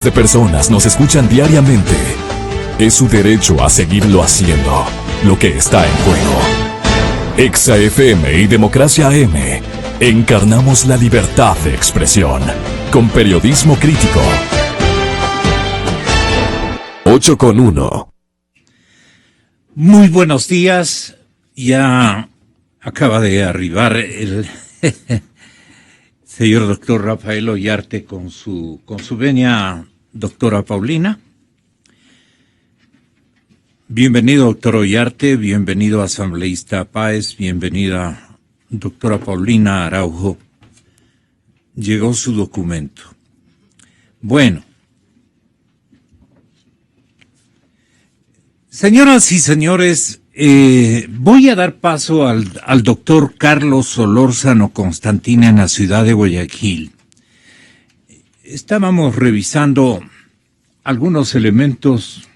De personas nos escuchan diariamente. Es su derecho a seguirlo haciendo. Lo que está en juego. Exa FM y Democracia AM. Encarnamos la libertad de expresión. Con periodismo crítico. 8:1. Muy buenos días. Ya acaba de arribar el señor doctor Rafael Ollarte con su venia doctora Paulina. Bienvenido, doctor Ollarte, bienvenido, asambleísta Páez, bienvenida, doctora Paulina Araujo. Llegó su documento. Bueno, señoras y señores, voy a dar paso al doctor Carlos Solórzano Constantina en la ciudad de Guayaquil. Estábamos revisando algunos elementos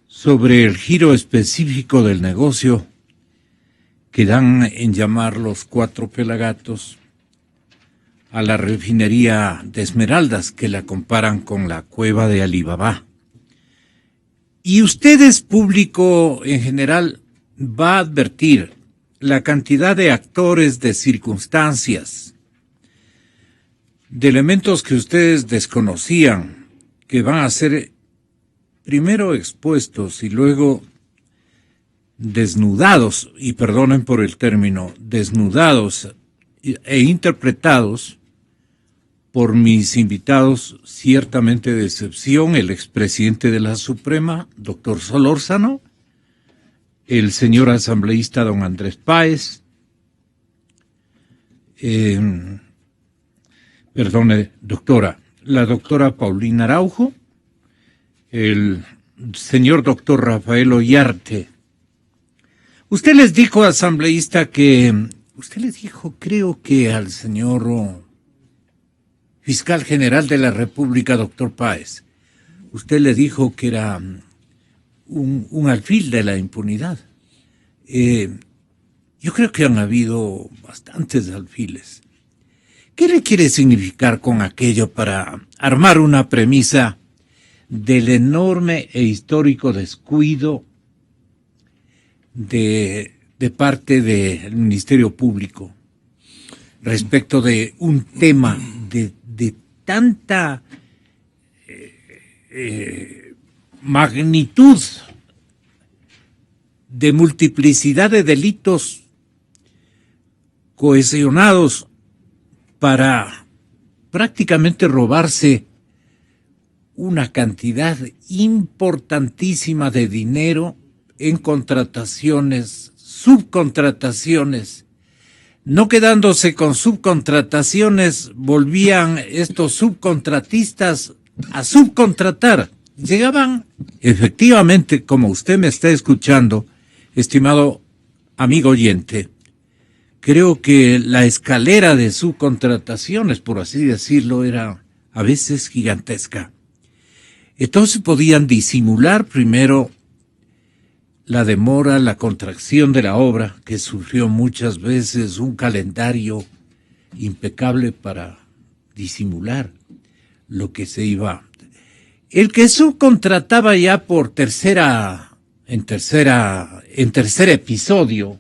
sobre el giro específico del negocio que dan en llamar los Cuatro Pelagatos a la refinería de Esmeraldas, que la comparan con la cueva de Alibaba. Y ustedes, público en general, va a advertir la cantidad de actores, de circunstancias, de elementos que ustedes desconocían, que van a ser primero expuestos y luego desnudados, y perdonen por el término, desnudados e interpretados por mis invitados, ciertamente de excepción, el expresidente de la Suprema, doctor Solórzano, el señor asambleísta don Andrés Páez, la doctora Paulina Araujo, el señor doctor Rafael Ollarte. Usted les dijo, asambleísta, creo que al señor fiscal general de la República, doctor Páez, usted le dijo que era un alfil de la impunidad. Yo creo que han habido bastantes alfiles. ¿Qué le quiere significar con aquello para armar una premisa del enorme e histórico descuido de parte del Ministerio Público respecto de un tema de tanta magnitud, de multiplicidad de delitos cohesionados para prácticamente robarse una cantidad importantísima de dinero en contrataciones, subcontrataciones? No quedándose con subcontrataciones, volvían estos subcontratistas a subcontratar. Llegaban, efectivamente, como usted me está escuchando, estimado amigo oyente, creo que la escalera de subcontrataciones, por así decirlo, era a veces gigantesca. Entonces podían disimular primero la demora, la contracción de la obra, que sufrió muchas veces un calendario impecable para disimular lo que se iba. El que subcontrataba ya por tercer episodio,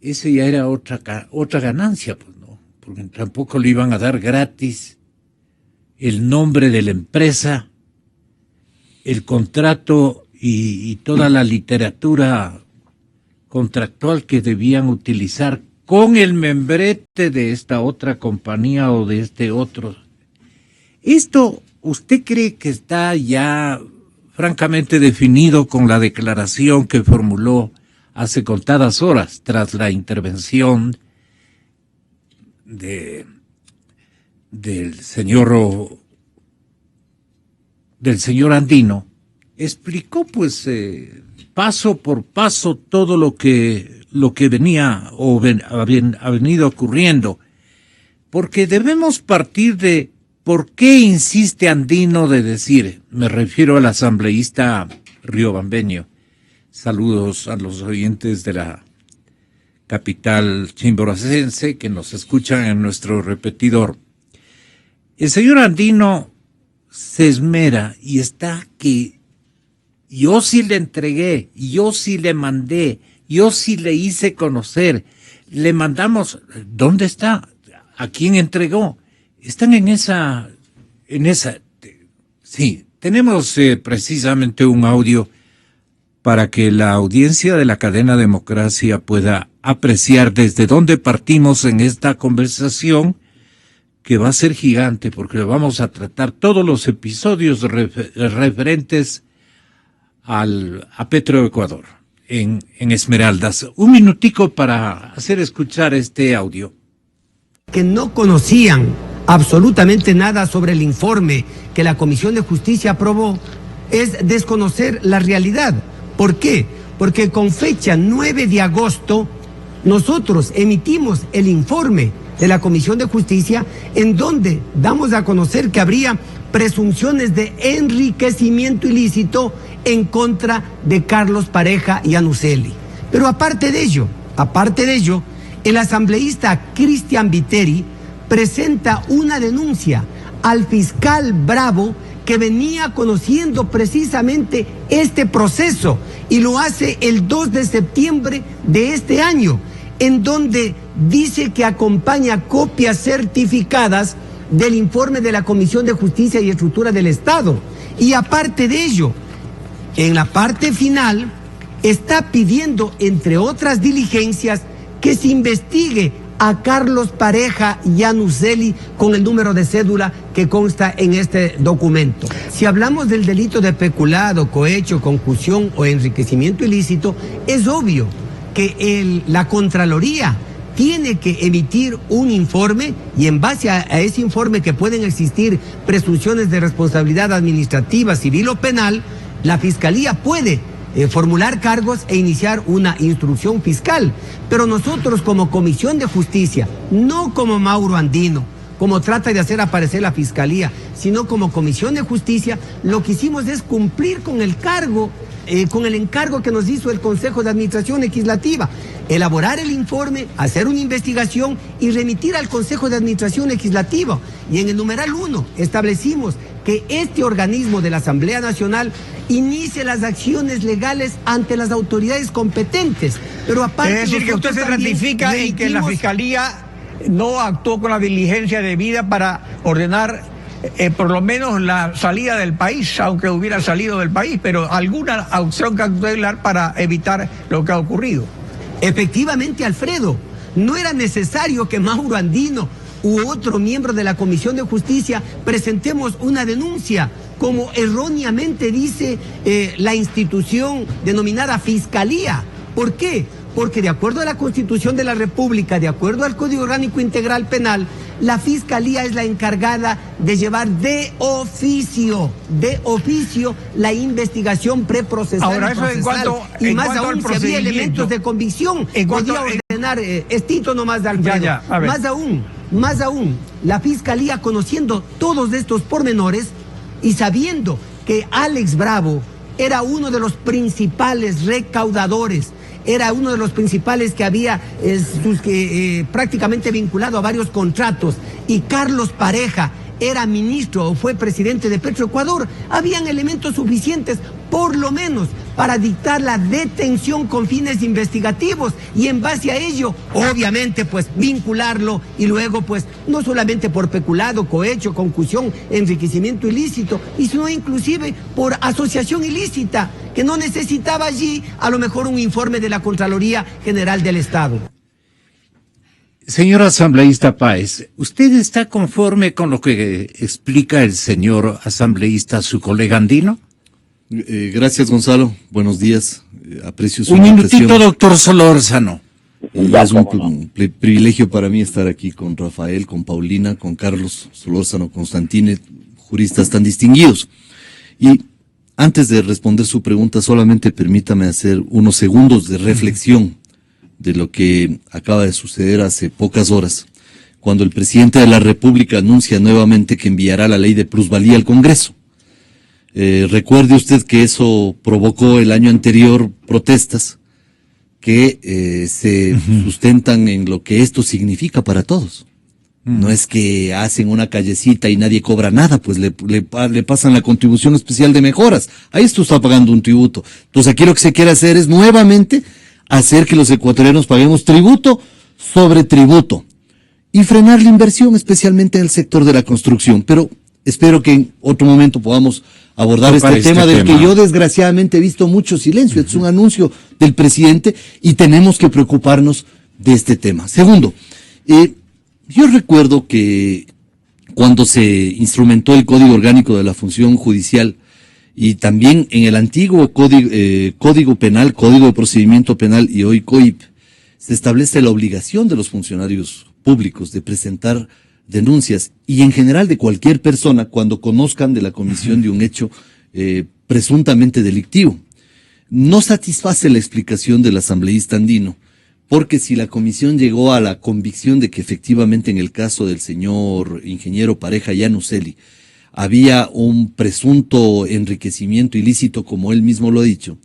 ese ya era otra ganancia, pues no, porque tampoco le iban a dar gratis el nombre de la empresa, el contrato y toda la literatura contractual que debían utilizar con el membrete de esta otra compañía o de este otro. Esto, ¿usted cree que está ya francamente definido con la declaración que formuló hace contadas horas tras la intervención del señor Andino? Explicó pues paso por paso todo lo que venía o ha venido ocurriendo, porque debemos partir de por qué insiste Andino de decir, me refiero al asambleísta riobambeño. Saludos a los oyentes de la capital chimboracense que nos escuchan en nuestro repetidor. El señor Andino se esmera y está que yo sí le entregué, yo sí le mandé, yo sí le hice conocer, le mandamos, ¿dónde está? ¿A quién entregó? Están en esa, sí, tenemos precisamente un audio para que la audiencia de la cadena Democracia pueda apreciar desde dónde partimos en esta conversación, que va a ser gigante porque vamos a tratar todos los episodios referentes a Petroecuador en Esmeraldas. Un minutico para hacer escuchar este audio. Que no conocían absolutamente nada sobre el informe que la Comisión de Justicia aprobó es desconocer la realidad. ¿Por qué? Porque con fecha 9 de agosto nosotros emitimos el informe de la Comisión de Justicia en donde damos a conocer que habría presunciones de enriquecimiento ilícito en contra de Carlos Pareja y Yanuzeli. Pero aparte de ello, el asambleísta Cristian Viteri presenta una denuncia al fiscal Bravo que venía conociendo precisamente este proceso y lo hace el 2 de septiembre de este año, en donde dice que acompaña copias certificadas del informe de la Comisión de Justicia y Estructura del Estado. Y aparte de ello, en la parte final, está pidiendo, entre otras diligencias, que se investigue a Carlos Pareja Yanuzeli con el número de cédula que consta en este documento. Si hablamos del delito de peculado, cohecho, concusión o enriquecimiento ilícito, es obvio que la Contraloría tiene que emitir un informe y en base a ese informe que pueden existir presunciones de responsabilidad administrativa, civil o penal, la Fiscalía puede formular cargos e iniciar una instrucción fiscal. Pero nosotros como Comisión de Justicia, no como Mauro Andino, como trata de hacer aparecer la Fiscalía, sino como Comisión de Justicia, lo que hicimos es cumplir con el cargo, con el encargo que nos hizo el Consejo de Administración Legislativa, elaborar el informe, hacer una investigación y remitir al Consejo de Administración Legislativa. Y en el numeral 1 establecimos que este organismo de la Asamblea Nacional inicie las acciones legales ante las autoridades competentes. Pero aparte, es decir, que usted se ratifica en que la Fiscalía no actuó con la diligencia debida para ordenar por lo menos la salida del país, aunque hubiera salido del país, pero alguna acción cautelar para evitar lo que ha ocurrido. Efectivamente, Alfredo, no era necesario que Mauro Andino u otro miembro de la Comisión de Justicia presentemos una denuncia, como erróneamente dice la institución denominada Fiscalía. ¿Por qué? Porque de acuerdo a la Constitución de la República, de acuerdo al Código Orgánico Integral Penal, la Fiscalía es la encargada de llevar de oficio la investigación preprocesal. Ahora, eso en cuanto, y más aún si había elementos de convicción, podía ordenar estito nomás de Alfredo. Más aún, la Fiscalía, conociendo todos estos pormenores y sabiendo que Alex Bravo era uno de los principales recaudadores, era uno de los principales que había prácticamente vinculado a varios contratos, y Carlos Pareja era ministro o fue presidente de Petroecuador, habían elementos suficientes, por lo menos, para dictar la detención con fines investigativos y en base a ello, obviamente, pues vincularlo y luego, pues, no solamente por peculado, cohecho, concusión, enriquecimiento ilícito, y sino inclusive por asociación ilícita, que no necesitaba allí a lo mejor un informe de la Contraloría General del Estado. Señor asambleísta Páez, ¿usted está conforme con lo que explica el señor asambleísta, su colega Andino? Gracias, Gonzalo. Buenos días. Aprecio su Un minutito, invitación. doctor Solórzano. Es un privilegio para mí estar aquí con Rafael, con Paulina, con Carlos Solórzano, Constantine, juristas tan distinguidos. Y antes de responder su pregunta, solamente permítame hacer unos segundos de reflexión de lo que acaba de suceder hace pocas horas, cuando el presidente de la República anuncia nuevamente que enviará la ley de plusvalía al Congreso. Recuerde usted que eso provocó el año anterior protestas que se sustentan en lo que esto significa para todos. No es que hacen una callecita y nadie cobra nada, pues le pasan la contribución especial de mejoras. Ahí esto está pagando un tributo. Entonces aquí lo que se quiere hacer es nuevamente hacer que los ecuatorianos paguemos tributo sobre tributo y frenar la inversión, especialmente en el sector de la construcción. Pero espero que en otro momento podamos abordar este tema del que yo desgraciadamente he visto mucho silencio. Es un anuncio del presidente y tenemos que preocuparnos de este tema. Segundo, yo recuerdo que cuando se instrumentó el Código Orgánico de la Función Judicial y también en el antiguo Código Penal, Código de Procedimiento Penal y hoy COIP, se establece la obligación de los funcionarios públicos de presentar denuncias y en general de cualquier persona cuando conozcan de la comisión de un hecho presuntamente delictivo. No satisface la explicación del asambleísta andino, porque si la comisión llegó a la convicción de que efectivamente en el caso del señor ingeniero Pareja Yanuseli había un presunto enriquecimiento ilícito, como él mismo lo ha dicho,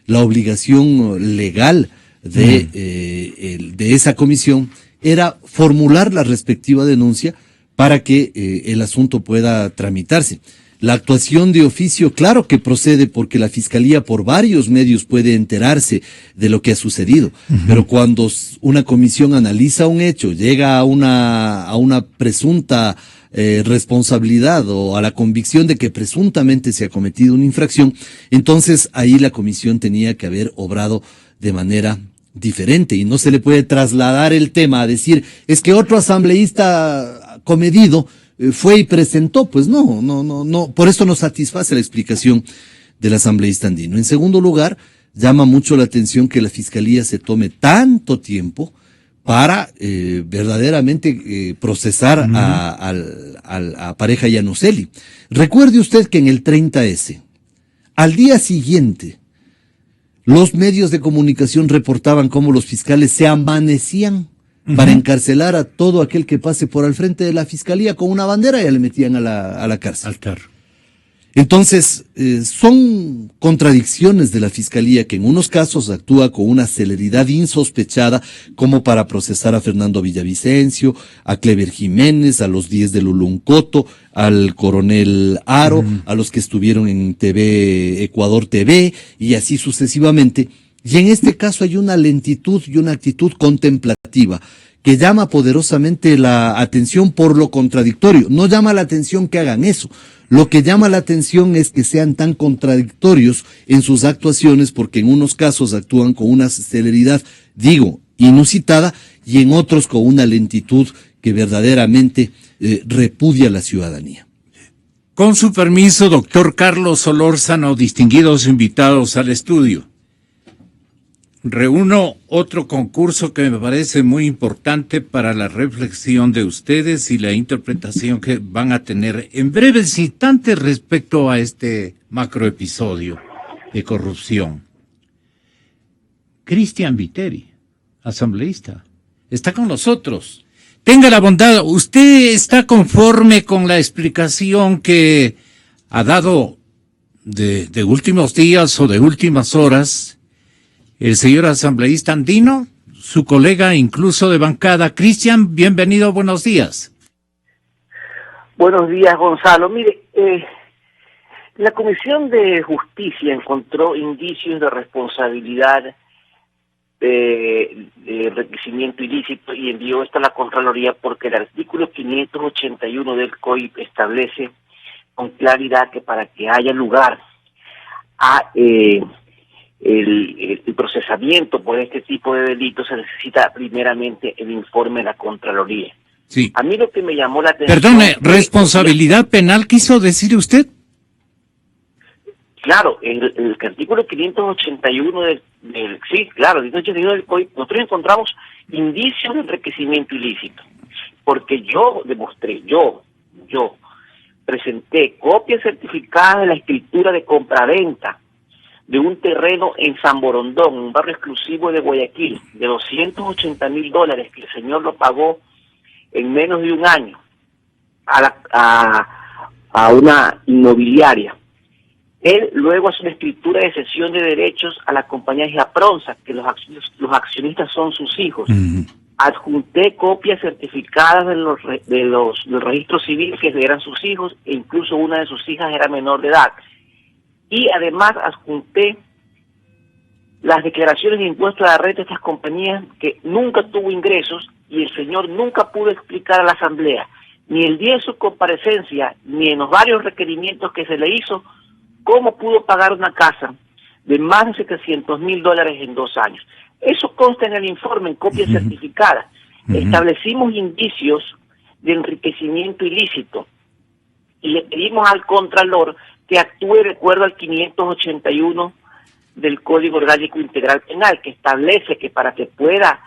la obligación legal de esa comisión era formular la respectiva denuncia para que el asunto pueda tramitarse. La actuación de oficio, claro que procede porque la Fiscalía por varios medios puede enterarse de lo que ha sucedido, pero cuando una comisión analiza un hecho, llega a una presunta responsabilidad o a la convicción de que presuntamente se ha cometido una infracción, entonces ahí la comisión tenía que haber obrado de manera diferente y no se le puede trasladar el tema a decir, es que otro asambleísta comedido fue y presentó. Pues no, por eso no satisface la explicación del asambleísta andino. En segundo lugar, llama mucho la atención que la Fiscalía se tome tanto tiempo para verdaderamente procesar a Pareja Yanuseli. Recuerde usted que en el 30S, al día siguiente, los medios de comunicación reportaban cómo los fiscales se amanecían para encarcelar a todo aquel que pase por al frente de la Fiscalía con una bandera y ya le metían a la cárcel. Entonces, son contradicciones de la Fiscalía que en unos casos actúa con una celeridad insospechada como para procesar a Fernando Villavicencio, a Clever Jiménez, a los 10 de Luluncoto, al coronel Aro, a los que estuvieron en Ecuador TV y así sucesivamente. Y en este caso hay una lentitud y una actitud contemplativa que llama poderosamente la atención por lo contradictorio. No llama la atención que hagan eso. Lo que llama la atención es que sean tan contradictorios en sus actuaciones, porque en unos casos actúan con una celeridad, inusitada, y en otros con una lentitud que verdaderamente repudia a la ciudadanía. Con su permiso, doctor Carlos Solórzano, distinguidos invitados al estudio. Reúno otro concurso que me parece muy importante para la reflexión de ustedes y la interpretación que van a tener en breves instantes respecto a este macroepisodio de corrupción. Cristian Viteri, asambleísta, está con nosotros. Tenga la bondad, ¿usted está conforme con la explicación que ha dado de últimos días o de últimas horas el señor asambleísta andino, su colega incluso de bancada? Cristian, bienvenido, buenos días. Buenos días, Gonzalo. Mire, la Comisión de Justicia encontró indicios de responsabilidad de enriquecimiento ilícito y envió esto a la Contraloría porque el artículo 581 del COIP establece con claridad que para que haya lugar a el procesamiento por este tipo de delitos se necesita primeramente el informe de la Contraloría. Sí. A mí lo que me llamó la atención... Perdone, ¿responsabilidad penal quiso decir usted? Claro, el artículo 581 el 581 del COIP, nosotros encontramos indicios de enriquecimiento ilícito, porque yo demostré, yo presenté copias certificadas de la escritura de compraventa de un terreno en San Borondón, un barrio exclusivo de Guayaquil, de $280,000, que el señor lo pagó en menos de un año a una inmobiliaria. Él luego hace una escritura de cesión de derechos a la compañía Japronza, que los accionistas son sus hijos, adjunté copias certificadas del registro civil que eran sus hijos, e incluso una de sus hijas era menor de edad. Y además adjunté las declaraciones de impuestos a la renta de estas compañías, que nunca tuvo ingresos, y el señor nunca pudo explicar a la Asamblea, ni el día de su comparecencia, ni en los varios requerimientos que se le hizo, cómo pudo pagar una casa de más de $700,000 en 2 años. Eso consta en el informe, en copia certificada. Establecimos indicios de enriquecimiento ilícito y le pedimos al Contralor que actúe de acuerdo al 581 del Código Orgánico Integral Penal, que establece que para que pueda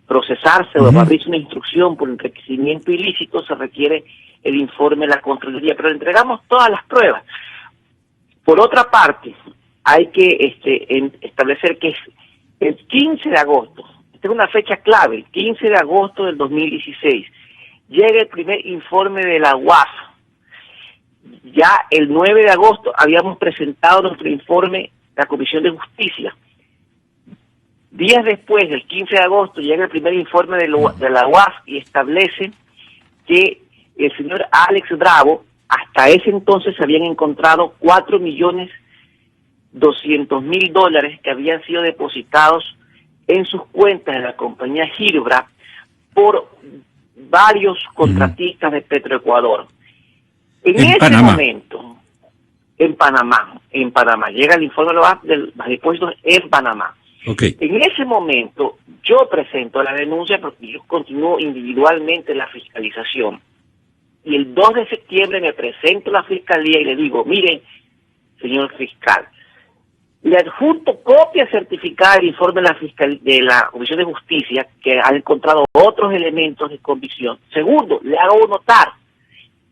procesarse o abrirse una instrucción por enriquecimiento ilícito se requiere el informe de la Contraloría, pero le entregamos todas las pruebas. Por otra parte, hay que establecer que es el 15 de agosto, esta es una fecha clave, el 15 de agosto del 2016, llega el primer informe de la UAF. Ya el 9 de agosto habíamos presentado nuestro informe a la Comisión de Justicia. Días después, del 15 de agosto, llega el primer informe de la UAF y establece que el señor Alex Bravo, hasta ese entonces se habían encontrado $4.200.000 que habían sido depositados en sus cuentas de la compañía Girbra por varios contratistas de Petroecuador. En ese Panamá. Momento, en Panamá, llega el informe de los depósitos en Panamá. Okay. En ese momento, yo presento la denuncia porque yo continúo individualmente la fiscalización. Y el 2 de septiembre me presento a la fiscalía y le digo, miren, señor fiscal, le adjunto copia certificada del informe de la Comisión de Justicia, que ha encontrado otros elementos de convicción. Segundo, le hago notar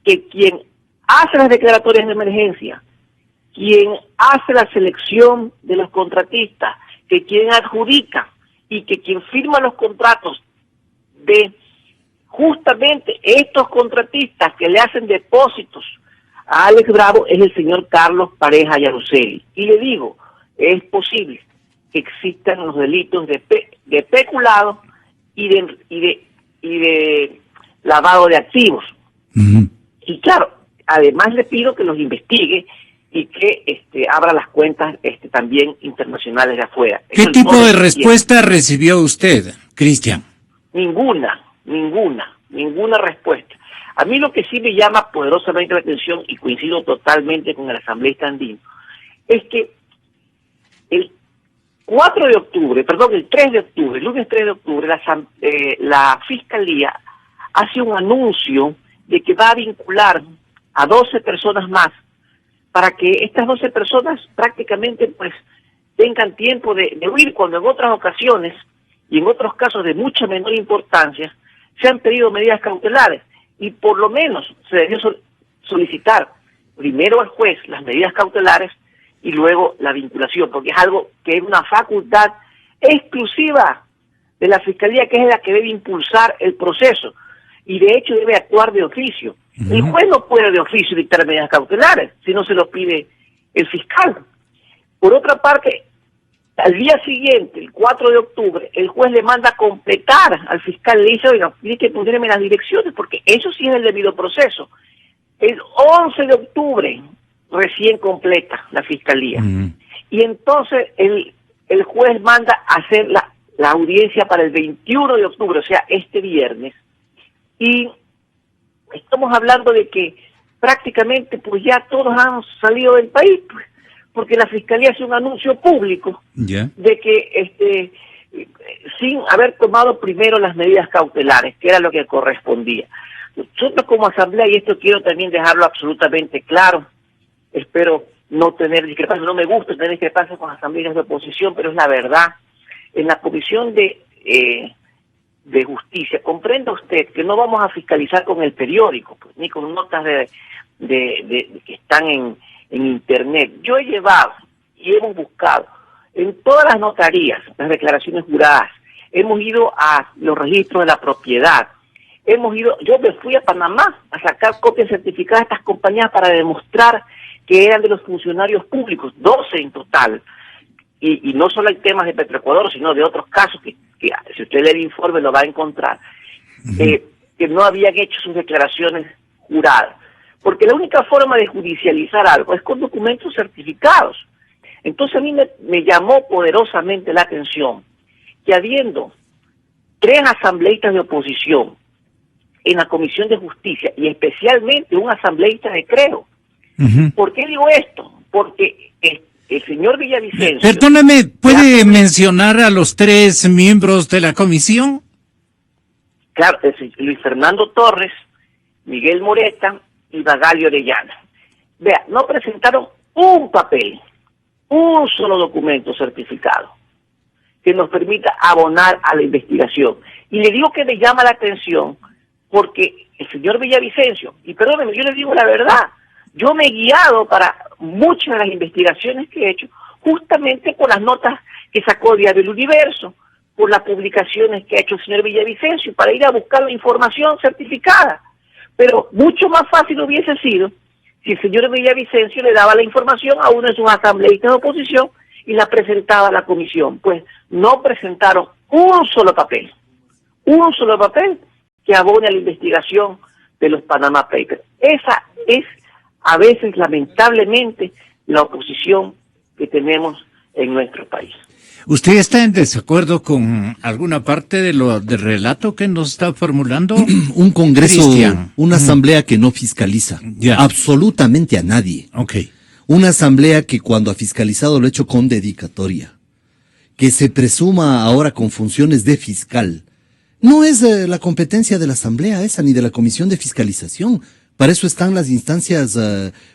que quien hace las declaratorias de emergencia, quien hace la selección de los contratistas, que quien adjudica y que quien firma los contratos de justamente estos contratistas que le hacen depósitos a Alex Bravo es el señor Carlos Pareja Yaruseli. Y le digo, es posible que existan los delitos de peculado y de lavado de activos. Y claro, además le pido que los investigue y que abra las cuentas también internacionales de afuera. ¿Qué tipo de respuesta recibió usted, Cristian? Ninguna respuesta. A mí lo que sí me llama poderosamente la atención, y coincido totalmente con el asambleísta andino, es que el 3 de octubre, el lunes 3 de octubre, la Fiscalía hace un anuncio de que va a vincular a 12 personas más para que estas 12 personas prácticamente pues tengan tiempo de huir, cuando en otras ocasiones y en otros casos de mucha menor importancia se han pedido medidas cautelares, y por lo menos se debió solicitar primero al juez las medidas cautelares y luego la vinculación, porque es algo que es una facultad exclusiva de la Fiscalía, que es la que debe impulsar el proceso y de hecho debe actuar de oficio. El juez no puede de oficio dictar medidas cautelares si no se lo pide el fiscal. Por otra parte, al día siguiente, el 4 de octubre, el juez le manda a completar al fiscal, le dice, oiga, tiene que ponerme las direcciones, porque eso sí es el debido proceso. El 11 de octubre recién completa la fiscalía. Y entonces el juez manda a hacer la audiencia para el 21 de octubre, o sea, este viernes. Y estamos hablando de que prácticamente pues ya todos han salido del país, pues, porque la Fiscalía hace un anuncio público de que sin haber tomado primero las medidas cautelares, que era lo que correspondía. Nosotros como Asamblea, y esto quiero también dejarlo absolutamente claro, espero no tener discrepancias, no me gusta tener discrepancias con asambleas de oposición, pero es la verdad. En la Comisión de Justicia, comprenda usted que no vamos a fiscalizar con el periódico, pues, ni con notas que están en internet. Yo he llevado y hemos buscado en todas las notarías, las declaraciones juradas, hemos ido a los registros de la propiedad, yo me fui a Panamá a sacar copias certificadas de estas compañías para demostrar que eran de los funcionarios públicos, 12 en total, y no solo hay temas de Petroecuador, sino de otros casos que si usted lee el informe lo va a encontrar, que no habían hecho sus declaraciones juradas. Porque la única forma de judicializar algo es con documentos certificados. Entonces a mí me llamó poderosamente la atención que habiendo 3 asambleístas de oposición en la Comisión de Justicia, y especialmente un asambleísta de Creo. ¿Por qué digo esto? Porque el señor Villavicencio... Perdóneme, ¿puede mencionar a los 3 miembros de la comisión? Claro, Luis Fernando Torres, Miguel Moreta y Magali Orellana. Vea, no presentaron un papel, un solo documento certificado que nos permita abonar a la investigación. Y le digo que me llama la atención porque el señor Villavicencio, y perdóneme, yo le digo la verdad, yo me he guiado para muchas de las investigaciones que he hecho justamente por las notas que sacó Diario El Universo, por las publicaciones que ha hecho el señor Villavicencio, para ir a buscar la información certificada. Pero mucho más fácil hubiese sido si el señor Villavicencio le daba la información a uno de sus asambleístas de oposición y la presentaba a la comisión. Pues no presentaron un solo papel que abone a la investigación de los Panama Papers. Esa es a veces, lamentablemente, la oposición que tenemos en nuestro país. ¿Usted está en desacuerdo con alguna parte del relato que nos está formulando? Un congreso, Cristian. una asamblea que no fiscaliza absolutamente a nadie. Okay. Una asamblea que cuando ha fiscalizado lo ha hecho con dedicatoria. Que se presuma ahora con funciones de fiscal. No es la competencia de la asamblea esa ni de la comisión de fiscalización. Para eso están las instancias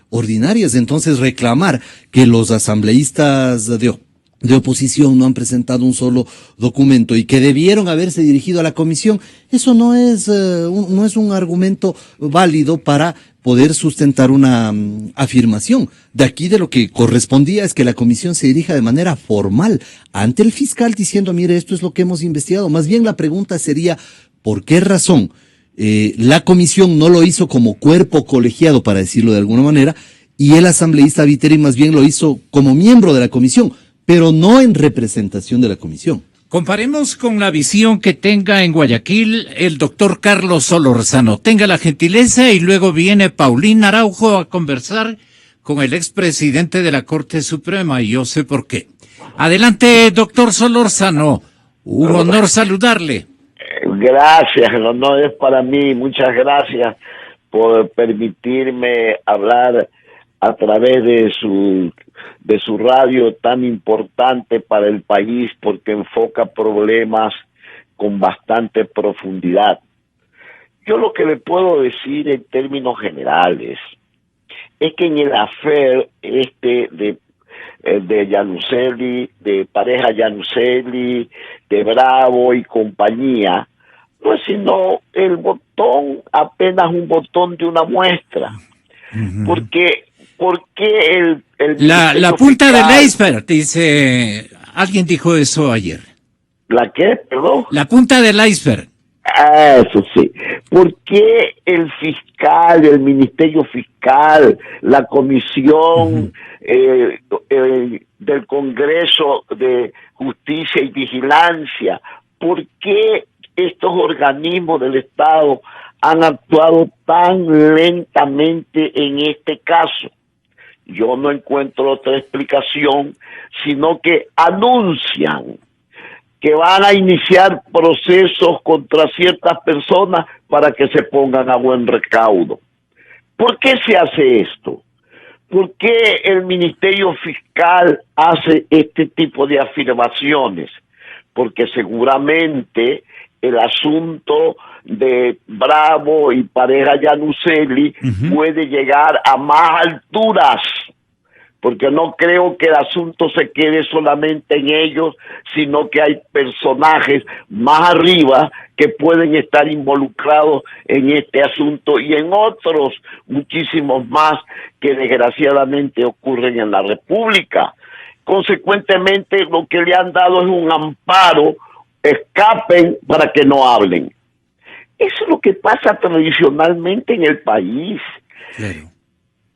ordinarias. Entonces reclamar que los asambleístas de oposición no han presentado un solo documento y que debieron haberse dirigido a la comisión, eso no es un argumento válido para poder sustentar una afirmación. De aquí de lo que correspondía es que la comisión se dirija de manera formal ante el fiscal diciendo, mire, esto es lo que hemos investigado. Más bien la pregunta sería, ¿por qué razón la comisión no lo hizo como cuerpo colegiado, para decirlo de alguna manera, y el asambleísta Viteri más bien lo hizo como miembro de la comisión, pero no en representación de la comisión? Comparemos con la visión que tenga en Guayaquil el doctor Carlos Solorzano. Tenga la gentileza y luego viene Paulina Araujo a conversar con el expresidente de la Corte Suprema, y yo sé por qué. Adelante, doctor Solorzano. Un honor saludarle. Gracias, el honor es para mí. Muchas gracias por permitirme hablar a través de su radio tan importante para el país, porque enfoca problemas con bastante profundidad. Yo lo que le puedo decir en términos generales es que en el affair de Yanuseli, de pareja Yanuseli, de Bravo y compañía, no es sino el botón, apenas un botón de una muestra. Porque la punta fiscal, del iceberg, dice, alguien dijo eso ayer. ¿La qué? Perdón. La punta del iceberg. Eso sí. ¿Por qué el fiscal, el Ministerio Fiscal, la Comisión del Congreso de Justicia y Vigilancia, por qué estos organismos del Estado han actuado tan lentamente en este caso? Yo no encuentro otra explicación, sino que anuncian que van a iniciar procesos contra ciertas personas para que se pongan a buen recaudo. ¿Por qué se hace esto? ¿Por qué el Ministerio Fiscal hace este tipo de afirmaciones? Porque seguramente el asunto de Bravo y pareja Yanuseli puede llegar a más alturas, porque no creo que el asunto se quede solamente en ellos, sino que hay personajes más arriba que pueden estar involucrados en este asunto y en otros muchísimos más que desgraciadamente ocurren en la República. Consecuentemente, lo que le han dado es un amparo, escapen para que no hablen. Eso es lo que pasa tradicionalmente en el país. Claro.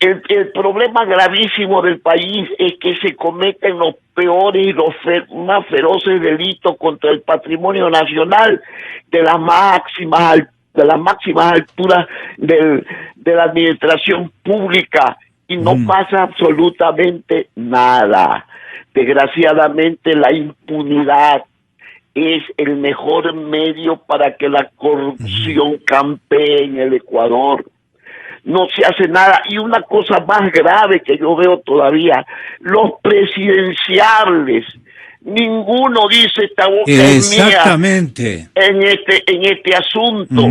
El problema gravísimo del país es que se cometen los peores y los más feroces delitos contra el patrimonio nacional de las máximas alturas de la administración pública y no pasa absolutamente nada. Desgraciadamente la impunidad es el mejor medio para que la corrupción campee en el Ecuador. No se hace nada. Y una cosa más grave que yo veo todavía, los presidenciables, ninguno dice esta boca es mía. Exactamente. En este asunto.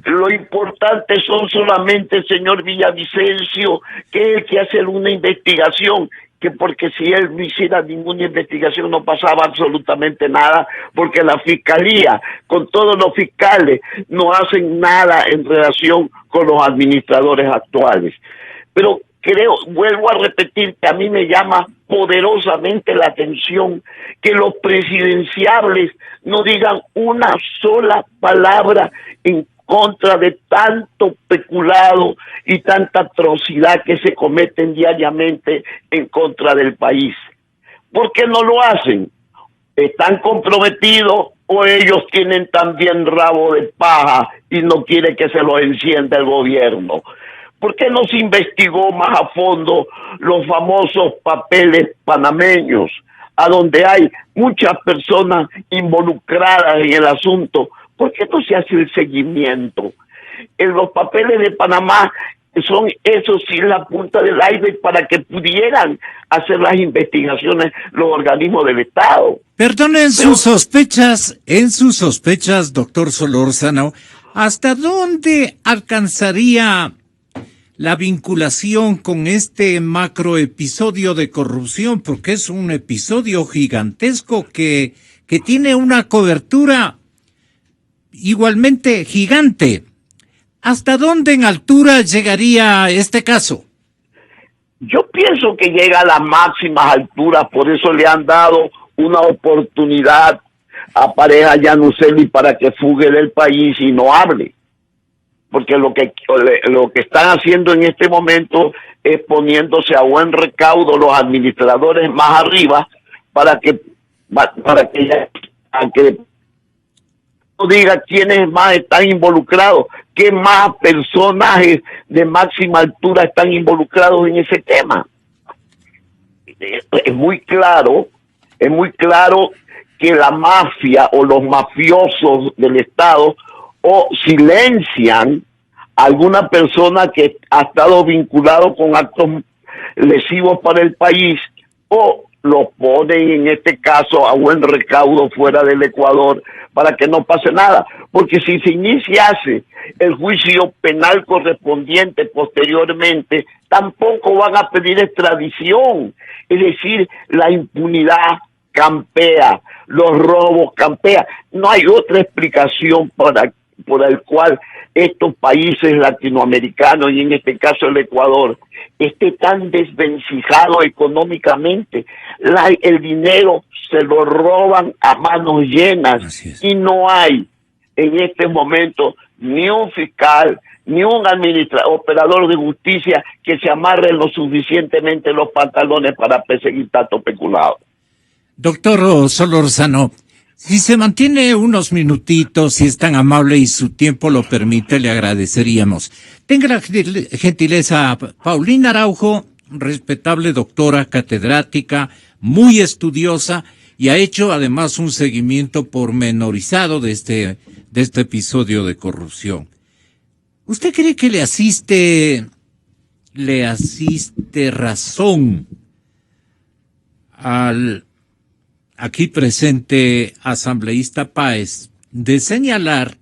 Lo importante son solamente el señor Villavicencio, que es el que hace una investigación, que porque si él no hiciera ninguna investigación no pasaba absolutamente nada, porque la fiscalía, con todos los fiscales, no hacen nada en relación con los administradores actuales. Pero vuelvo a repetir que a mí me llama poderosamente la atención que los presidenciables no digan una sola palabra en contra de tanto peculado y tanta atrocidad que se cometen diariamente en contra del país. ¿Por qué no lo hacen? ¿Están comprometidos o ellos tienen también rabo de paja y no quieren que se los encienda el gobierno? ¿Por qué no se investigó más a fondo los famosos papeles panameños, a donde hay muchas personas involucradas en el asunto? ¿Por qué no se hace el seguimiento? En los papeles de Panamá son esos sí la punta del iceberg para que pudieran hacer las investigaciones los organismos del Estado. Perdonen sus sospechas, doctor Solórzano, ¿hasta dónde alcanzaría la vinculación con este macroepisodio de corrupción? Porque es un episodio gigantesco que tiene una cobertura igualmente gigante. ¿Hasta dónde en altura llegaría este caso? Yo pienso que llega a las máximas alturas, por eso le han dado una oportunidad a Pareja Yanuseli para que fugue del país y no hable. Porque lo que están haciendo en este momento es poniéndose a buen recaudo los administradores más arriba para que diga quiénes más están involucrados, qué más personajes de máxima altura están involucrados en ese tema. Es muy claro que la mafia o los mafiosos del Estado o silencian a alguna persona que ha estado vinculado con actos lesivos para el país o lo ponen en este caso a buen recaudo fuera del Ecuador para que no pase nada, porque si se iniciase el juicio penal correspondiente posteriormente, tampoco van a pedir extradición, es decir, la impunidad campea, los robos campea, no hay otra explicación por el cual estos países latinoamericanos y en este caso el Ecuador esté tan desvencijado económicamente. El dinero se lo roban a manos llenas y no hay en este momento ni un fiscal ni un operador de justicia que se amarre lo suficientemente los pantalones para perseguir tanto peculado. Doctor Solórzano, si se mantiene unos minutitos, si es tan amable y su tiempo lo permite, le agradeceríamos. Tenga la gentileza, Paulina Araujo, respetable doctora catedrática, muy estudiosa, y ha hecho además un seguimiento pormenorizado de este episodio de corrupción. ¿Usted cree que le asiste razón al aquí presente asambleísta Páez de señalar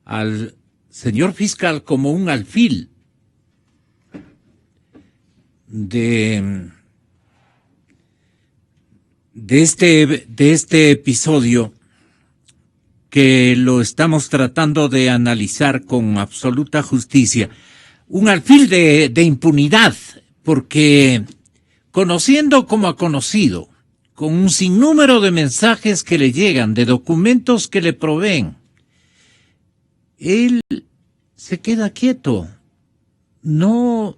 al señor fiscal como un alfil de este episodio que lo estamos tratando de analizar con absoluta justicia? Un alfil de impunidad, porque conociendo como ha conocido, con un sinnúmero de mensajes que le llegan, de documentos que le proveen, él se queda quieto, no,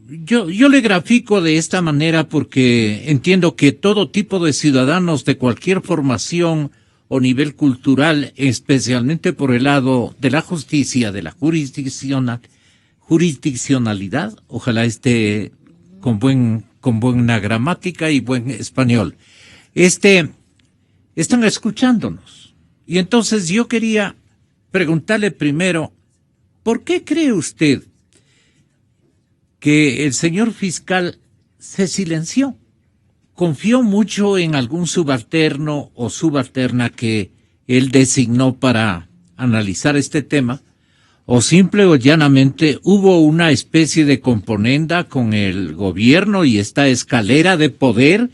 yo le grafico de esta manera porque entiendo que todo tipo de ciudadanos de cualquier formación o nivel cultural, especialmente por el lado de la justicia, de la jurisdiccionalidad, ojalá esté con buena gramática y buen español, están escuchándonos. Y entonces yo quería preguntarle primero, ¿por qué cree usted que el señor fiscal se silenció? ¿Confió mucho en algún subalterno o subalterna que él designó para analizar este tema? ¿O simple o llanamente hubo una especie de componenda con el gobierno y esta escalera de poder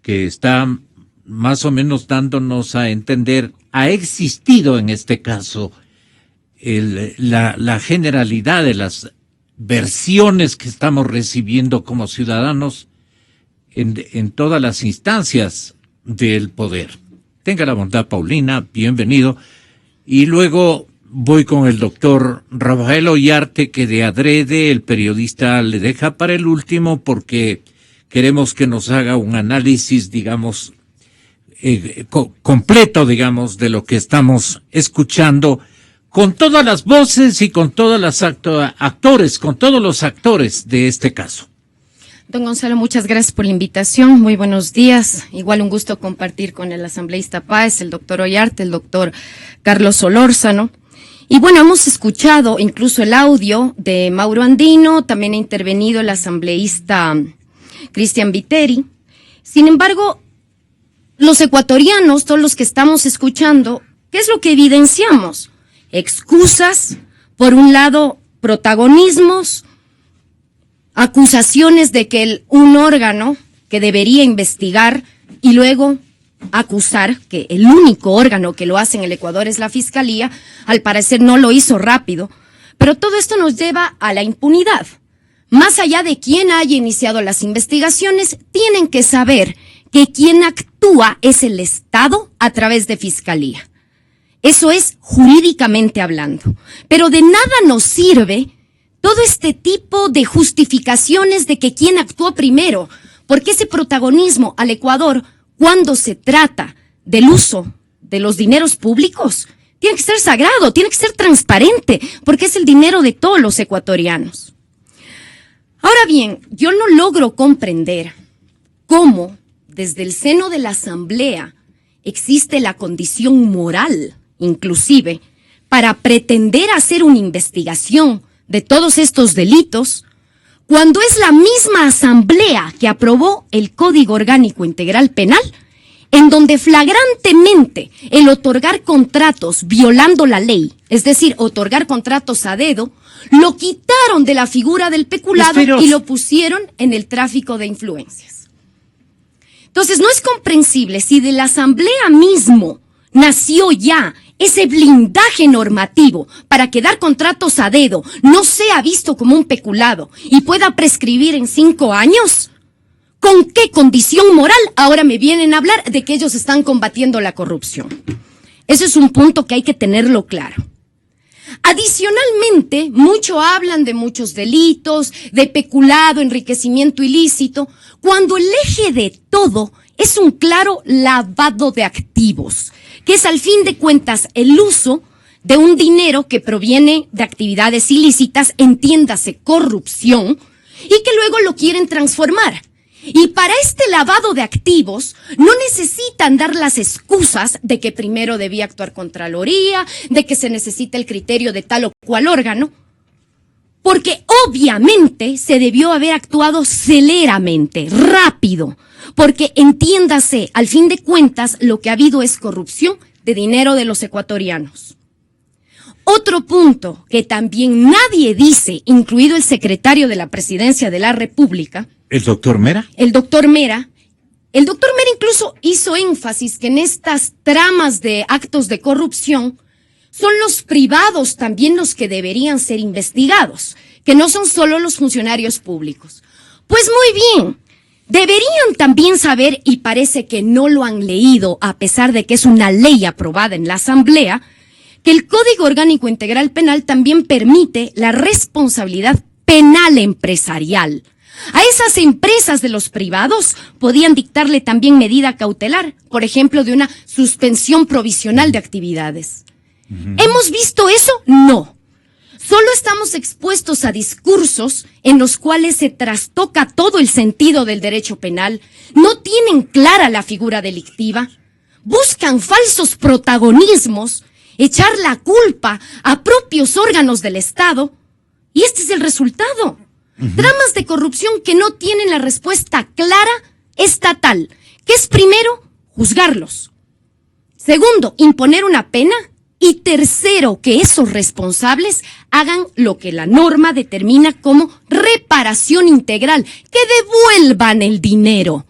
que está más o menos dándonos a entender ha existido en este caso la generalidad de las versiones que estamos recibiendo como ciudadanos en todas las instancias del poder? Tenga la bondad, Paulina, bienvenido. Y luego voy con el doctor Rafael Ollarte, que de adrede el periodista le deja para el último porque queremos que nos haga un análisis, digamos, completo, digamos, de lo que estamos escuchando, con todas las voces y con todas las actores, con todos los actores de este caso. Don Gonzalo, muchas gracias por la invitación. Muy buenos días. Igual un gusto compartir con el asambleísta Páez, el doctor Ollarte, el doctor Carlos Solórzano. Y bueno, hemos escuchado incluso el audio de Mauro Andino, también ha intervenido el asambleísta Cristian Viteri. Sin embargo, los ecuatorianos, todos los que estamos escuchando, ¿qué es lo que evidenciamos? Excusas, por un lado, protagonismos, acusaciones de que un órgano que debería investigar y luego acusar, que el único órgano que lo hace en el Ecuador es la Fiscalía, al parecer no lo hizo rápido, pero todo esto nos lleva a la impunidad. Más allá de quién haya iniciado las investigaciones, tienen que saber que quien actúa es el Estado a través de Fiscalía. Eso es jurídicamente hablando. Pero de nada nos sirve todo este tipo de justificaciones de que quién actuó primero, porque ese protagonismo al Ecuador, cuando se trata del uso de los dineros públicos, tiene que ser sagrado, tiene que ser transparente, porque es el dinero de todos los ecuatorianos. Ahora bien, yo no logro comprender cómo desde el seno de la Asamblea existe la condición moral, inclusive, para pretender hacer una investigación de todos estos delitos, cuando es la misma Asamblea que aprobó el Código Orgánico Integral Penal, en donde flagrantemente el otorgar contratos violando la ley, es decir, otorgar contratos a dedo, lo quitaron de la figura del peculado y lo pusieron en el tráfico de influencias. Entonces, no es comprensible si de la Asamblea mismo nació ya ese blindaje normativo para que dar contratos a dedo no sea visto como un peculado y pueda prescribir en 5 años. ¿Con qué condición moral ahora me vienen a hablar de que ellos están combatiendo la corrupción? Ese es un punto que hay que tenerlo claro. Adicionalmente, mucho hablan de muchos delitos, de peculado, enriquecimiento ilícito, cuando el eje de todo es un claro lavado de activos, que es al fin de cuentas el uso de un dinero que proviene de actividades ilícitas, entiéndase corrupción, y que luego lo quieren transformar. Y para este lavado de activos no necesitan dar las excusas de que primero debía actuar Contraloría, de que se necesita el criterio de tal o cual órgano, porque obviamente se debió haber actuado celeramente, rápido, porque entiéndase, al fin de cuentas, lo que ha habido es corrupción de dinero de los ecuatorianos. Otro punto que también nadie dice, incluido el secretario de la Presidencia de la República, ¿el doctor Mera? El doctor Mera incluso hizo énfasis que en estas tramas de actos de corrupción son los privados también los que deberían ser investigados, que no son solo los funcionarios públicos. Pues muy bien, deberían también saber, y parece que no lo han leído a pesar de que es una ley aprobada en la Asamblea, que el Código Orgánico Integral Penal también permite la responsabilidad penal empresarial. A esas empresas de los privados podían dictarle también medida cautelar, por ejemplo, de una suspensión provisional de actividades. ¿Hemos visto eso? No. Solo estamos expuestos a discursos en los cuales se trastoca todo el sentido del derecho penal, no tienen clara la figura delictiva, buscan falsos protagonismos, echar la culpa a propios órganos del Estado, y este es el resultado. Dramas de corrupción que no tienen la respuesta clara estatal, que es primero, juzgarlos. Segundo, imponer una pena. Y tercero, que esos responsables hagan lo que la norma determina como reparación integral, que devuelvan el dinero.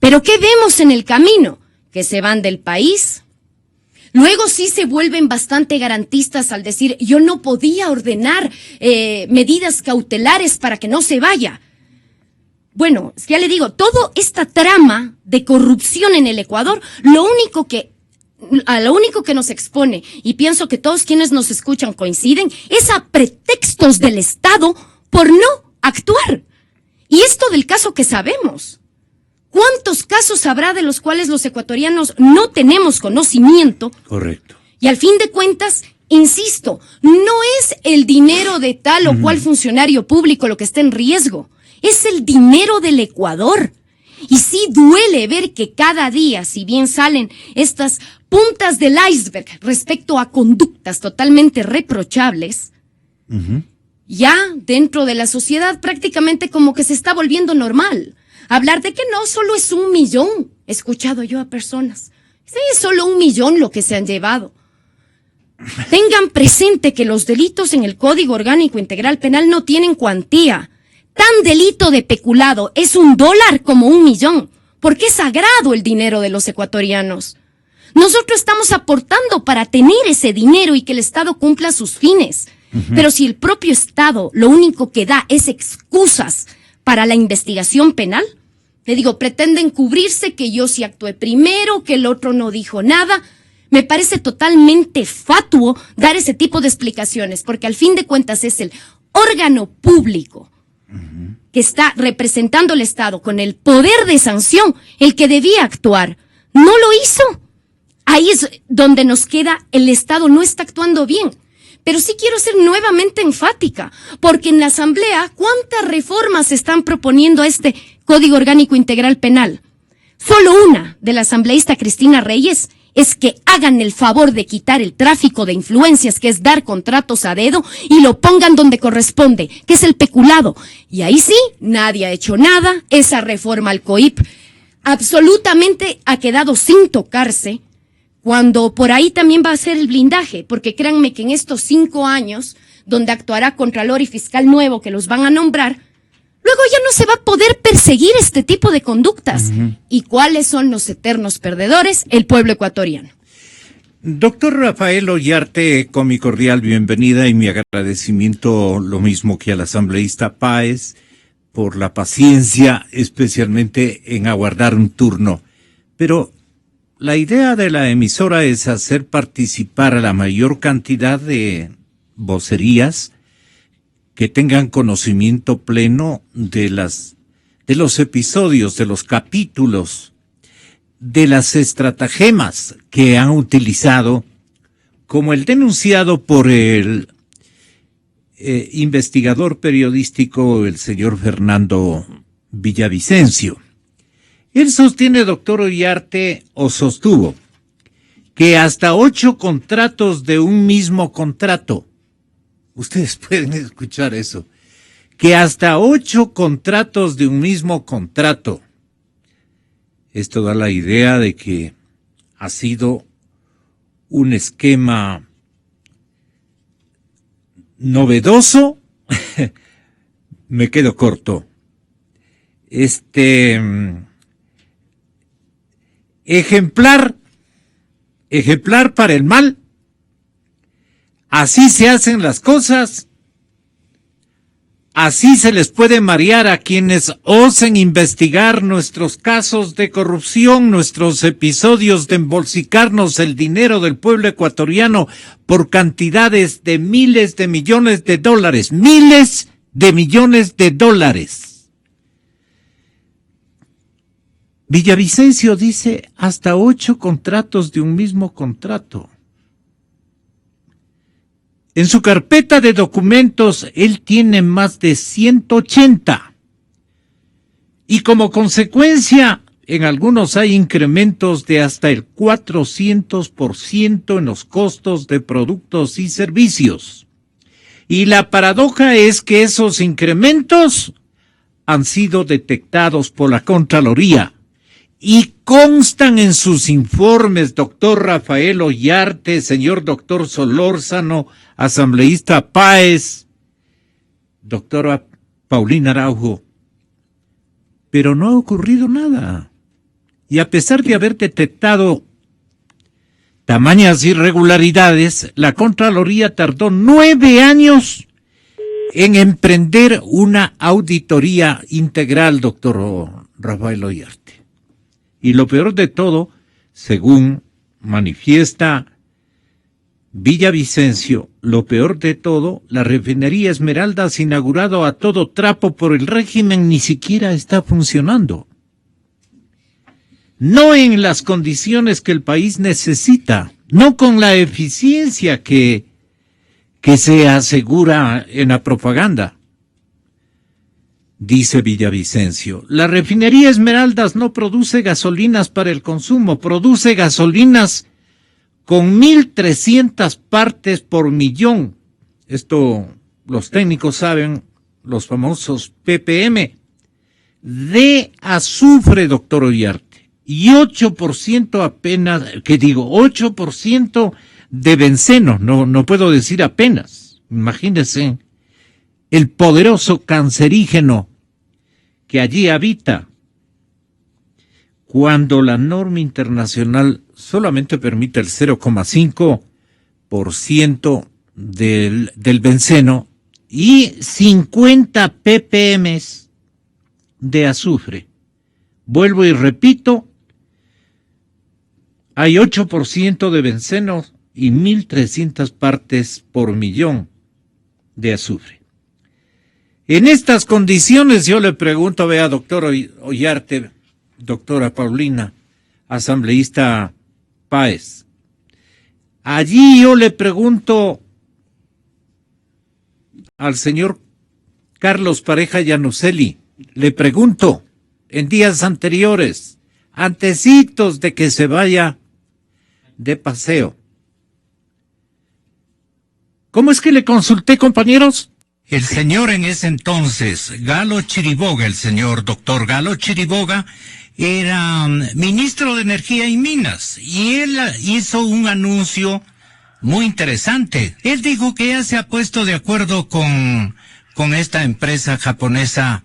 Pero ¿qué vemos en el camino? Que se van del país. Luego sí se vuelven bastante garantistas al decir, yo no podía ordenar medidas cautelares para que no se vaya. Bueno, ya le digo, toda esta trama de corrupción en el Ecuador, lo único que nos expone, y pienso que todos quienes nos escuchan coinciden, es a pretextos del Estado por no actuar. Y esto del caso que sabemos. ¿Cuántos casos habrá de los cuales los ecuatorianos no tenemos conocimiento? Correcto. Y al fin de cuentas, insisto, no es el dinero de tal o cual funcionario público lo que está en riesgo, es el dinero del Ecuador. Y sí duele ver que cada día, si bien salen estas puntas del iceberg respecto a conductas totalmente reprochables, ya dentro de la sociedad prácticamente como que se está volviendo normal. Hablar de que no, solo es 1 millón. He escuchado yo a personas. Sí, es solo 1 millón lo que se han llevado. Tengan presente que los delitos en el Código Orgánico Integral Penal no tienen cuantía. Tan delito de peculado es $1 como 1 millón, porque es sagrado el dinero de los ecuatorianos. Nosotros estamos aportando para tener ese dinero y que el Estado cumpla sus fines. Pero si el propio Estado lo único que da es excusas para la investigación penal, le digo, pretenden cubrirse que yo sí actué primero, que el otro no dijo nada. Me parece totalmente fatuo dar ese tipo de explicaciones, porque al fin de cuentas es el órgano público que está representando al Estado con el poder de sanción el que debía actuar. No lo hizo. Ahí es donde nos queda, el Estado no está actuando bien. Pero sí quiero ser nuevamente enfática, porque en la Asamblea, ¿cuántas reformas se están proponiendo a este Código Orgánico Integral Penal? Solo una, de la asambleísta Cristina Reyes, es que hagan el favor de quitar el tráfico de influencias, que es dar contratos a dedo, y lo pongan donde corresponde, que es el peculado. Y ahí sí, nadie ha hecho nada. Esa reforma al COIP absolutamente ha quedado sin tocarse, cuando por ahí también va a ser el blindaje, porque créanme que en estos 5 años, donde actuará Contralor y Fiscal nuevo que los van a nombrar, luego ya no se va a poder perseguir este tipo de conductas. ¿Y cuáles son los eternos perdedores? El pueblo ecuatoriano. Doctor Rafael Ollarte, con mi cordial bienvenida y mi agradecimiento, lo mismo que al asambleísta Páez, por la paciencia, especialmente en aguardar un turno. Pero la idea de la emisora es hacer participar a la mayor cantidad de vocerías que tengan conocimiento pleno de los episodios, de los capítulos, de las estratagemas que han utilizado, como el denunciado por el investigador periodístico, el señor Fernando Villavicencio. Él sostiene, doctor Ollarte, o sostuvo, que hasta 8 contratos de un mismo contrato, ustedes pueden escuchar eso, que hasta 8 contratos de un mismo contrato. Esto da la idea de que ha sido un esquema novedoso. Me quedo corto. Ejemplar para el mal. Así se hacen las cosas. Así se les puede marear a quienes osen investigar nuestros casos de corrupción, nuestros episodios de embolsicarnos el dinero del pueblo ecuatoriano por cantidades de miles de millones de dólares. Miles de millones de dólares. Villavicencio dice hasta 8 contratos de un mismo contrato. En su carpeta de documentos, él tiene más de 180. Y como consecuencia, en algunos hay incrementos de hasta el 400% en los costos de productos y servicios. Y la paradoja es que esos incrementos han sido detectados por la Contraloría y constan en sus informes, doctor Rafael Ollarte, señor doctor Solórzano, asambleísta Páez, doctora Paulina Araujo. Pero no ha ocurrido nada. Y a pesar de haber detectado tamañas irregularidades, la Contraloría tardó 9 años en emprender una auditoría integral, doctor Rafael Ollarte. Y lo peor de todo, según manifiesta Villavicencio, lo peor de todo, la refinería Esmeraldas, inaugurado a todo trapo por el régimen, ni siquiera está funcionando. No en las condiciones que el país necesita, no con la eficiencia que se asegura en la propaganda. Dice Villavicencio, la refinería Esmeraldas no produce gasolinas para el consumo, produce gasolinas con 1.300 partes por millón. Esto los técnicos saben, los famosos ppm, de azufre, doctor Ollarte, y 8% apenas, 8% de benceno, no puedo decir apenas, imagínense, el poderoso cancerígeno que allí habita, cuando la norma internacional solamente permite el 0,5% del benceno y 50 ppm de azufre. Vuelvo y repito, hay 8% de benceno y 1.300 partes por millón de azufre. En estas condiciones yo le pregunto, vea, doctor Ollarte, doctora Paulina, asambleísta Páez, allí yo le pregunto al señor Carlos Pareja Llanuselli, le pregunto en días anteriores, antecitos de que se vaya de paseo, ¿cómo es que le consulté, compañeros? El señor en ese entonces, Galo Chiriboga, el señor doctor Galo Chiriboga, era ministro de Energía y Minas, y él hizo un anuncio muy interesante. Él dijo que ya se ha puesto de acuerdo con esta empresa japonesa,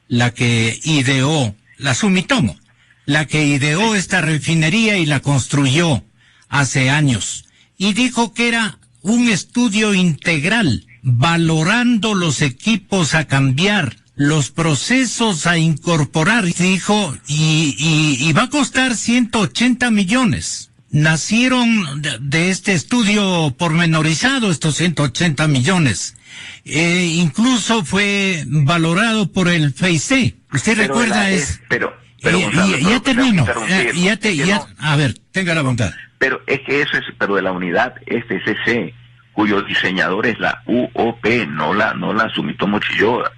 la que ideó, la Sumitomo, la que ideó esta refinería y la construyó hace años, y dijo que era un estudio integral, valorando los equipos a cambiar, los procesos a incorporar, dijo, y va a costar 180 millones. Nacieron de este estudio pormenorizado estos 180 millones. Incluso fue valorado por el FEIC. ¿Usted recuerda eso? Ya termino. A ver, tenga la bondad. Pero es que eso es, pero de la unidad FCC, cuyo diseñador es la UOP, no la Sumitomo Chiyoda.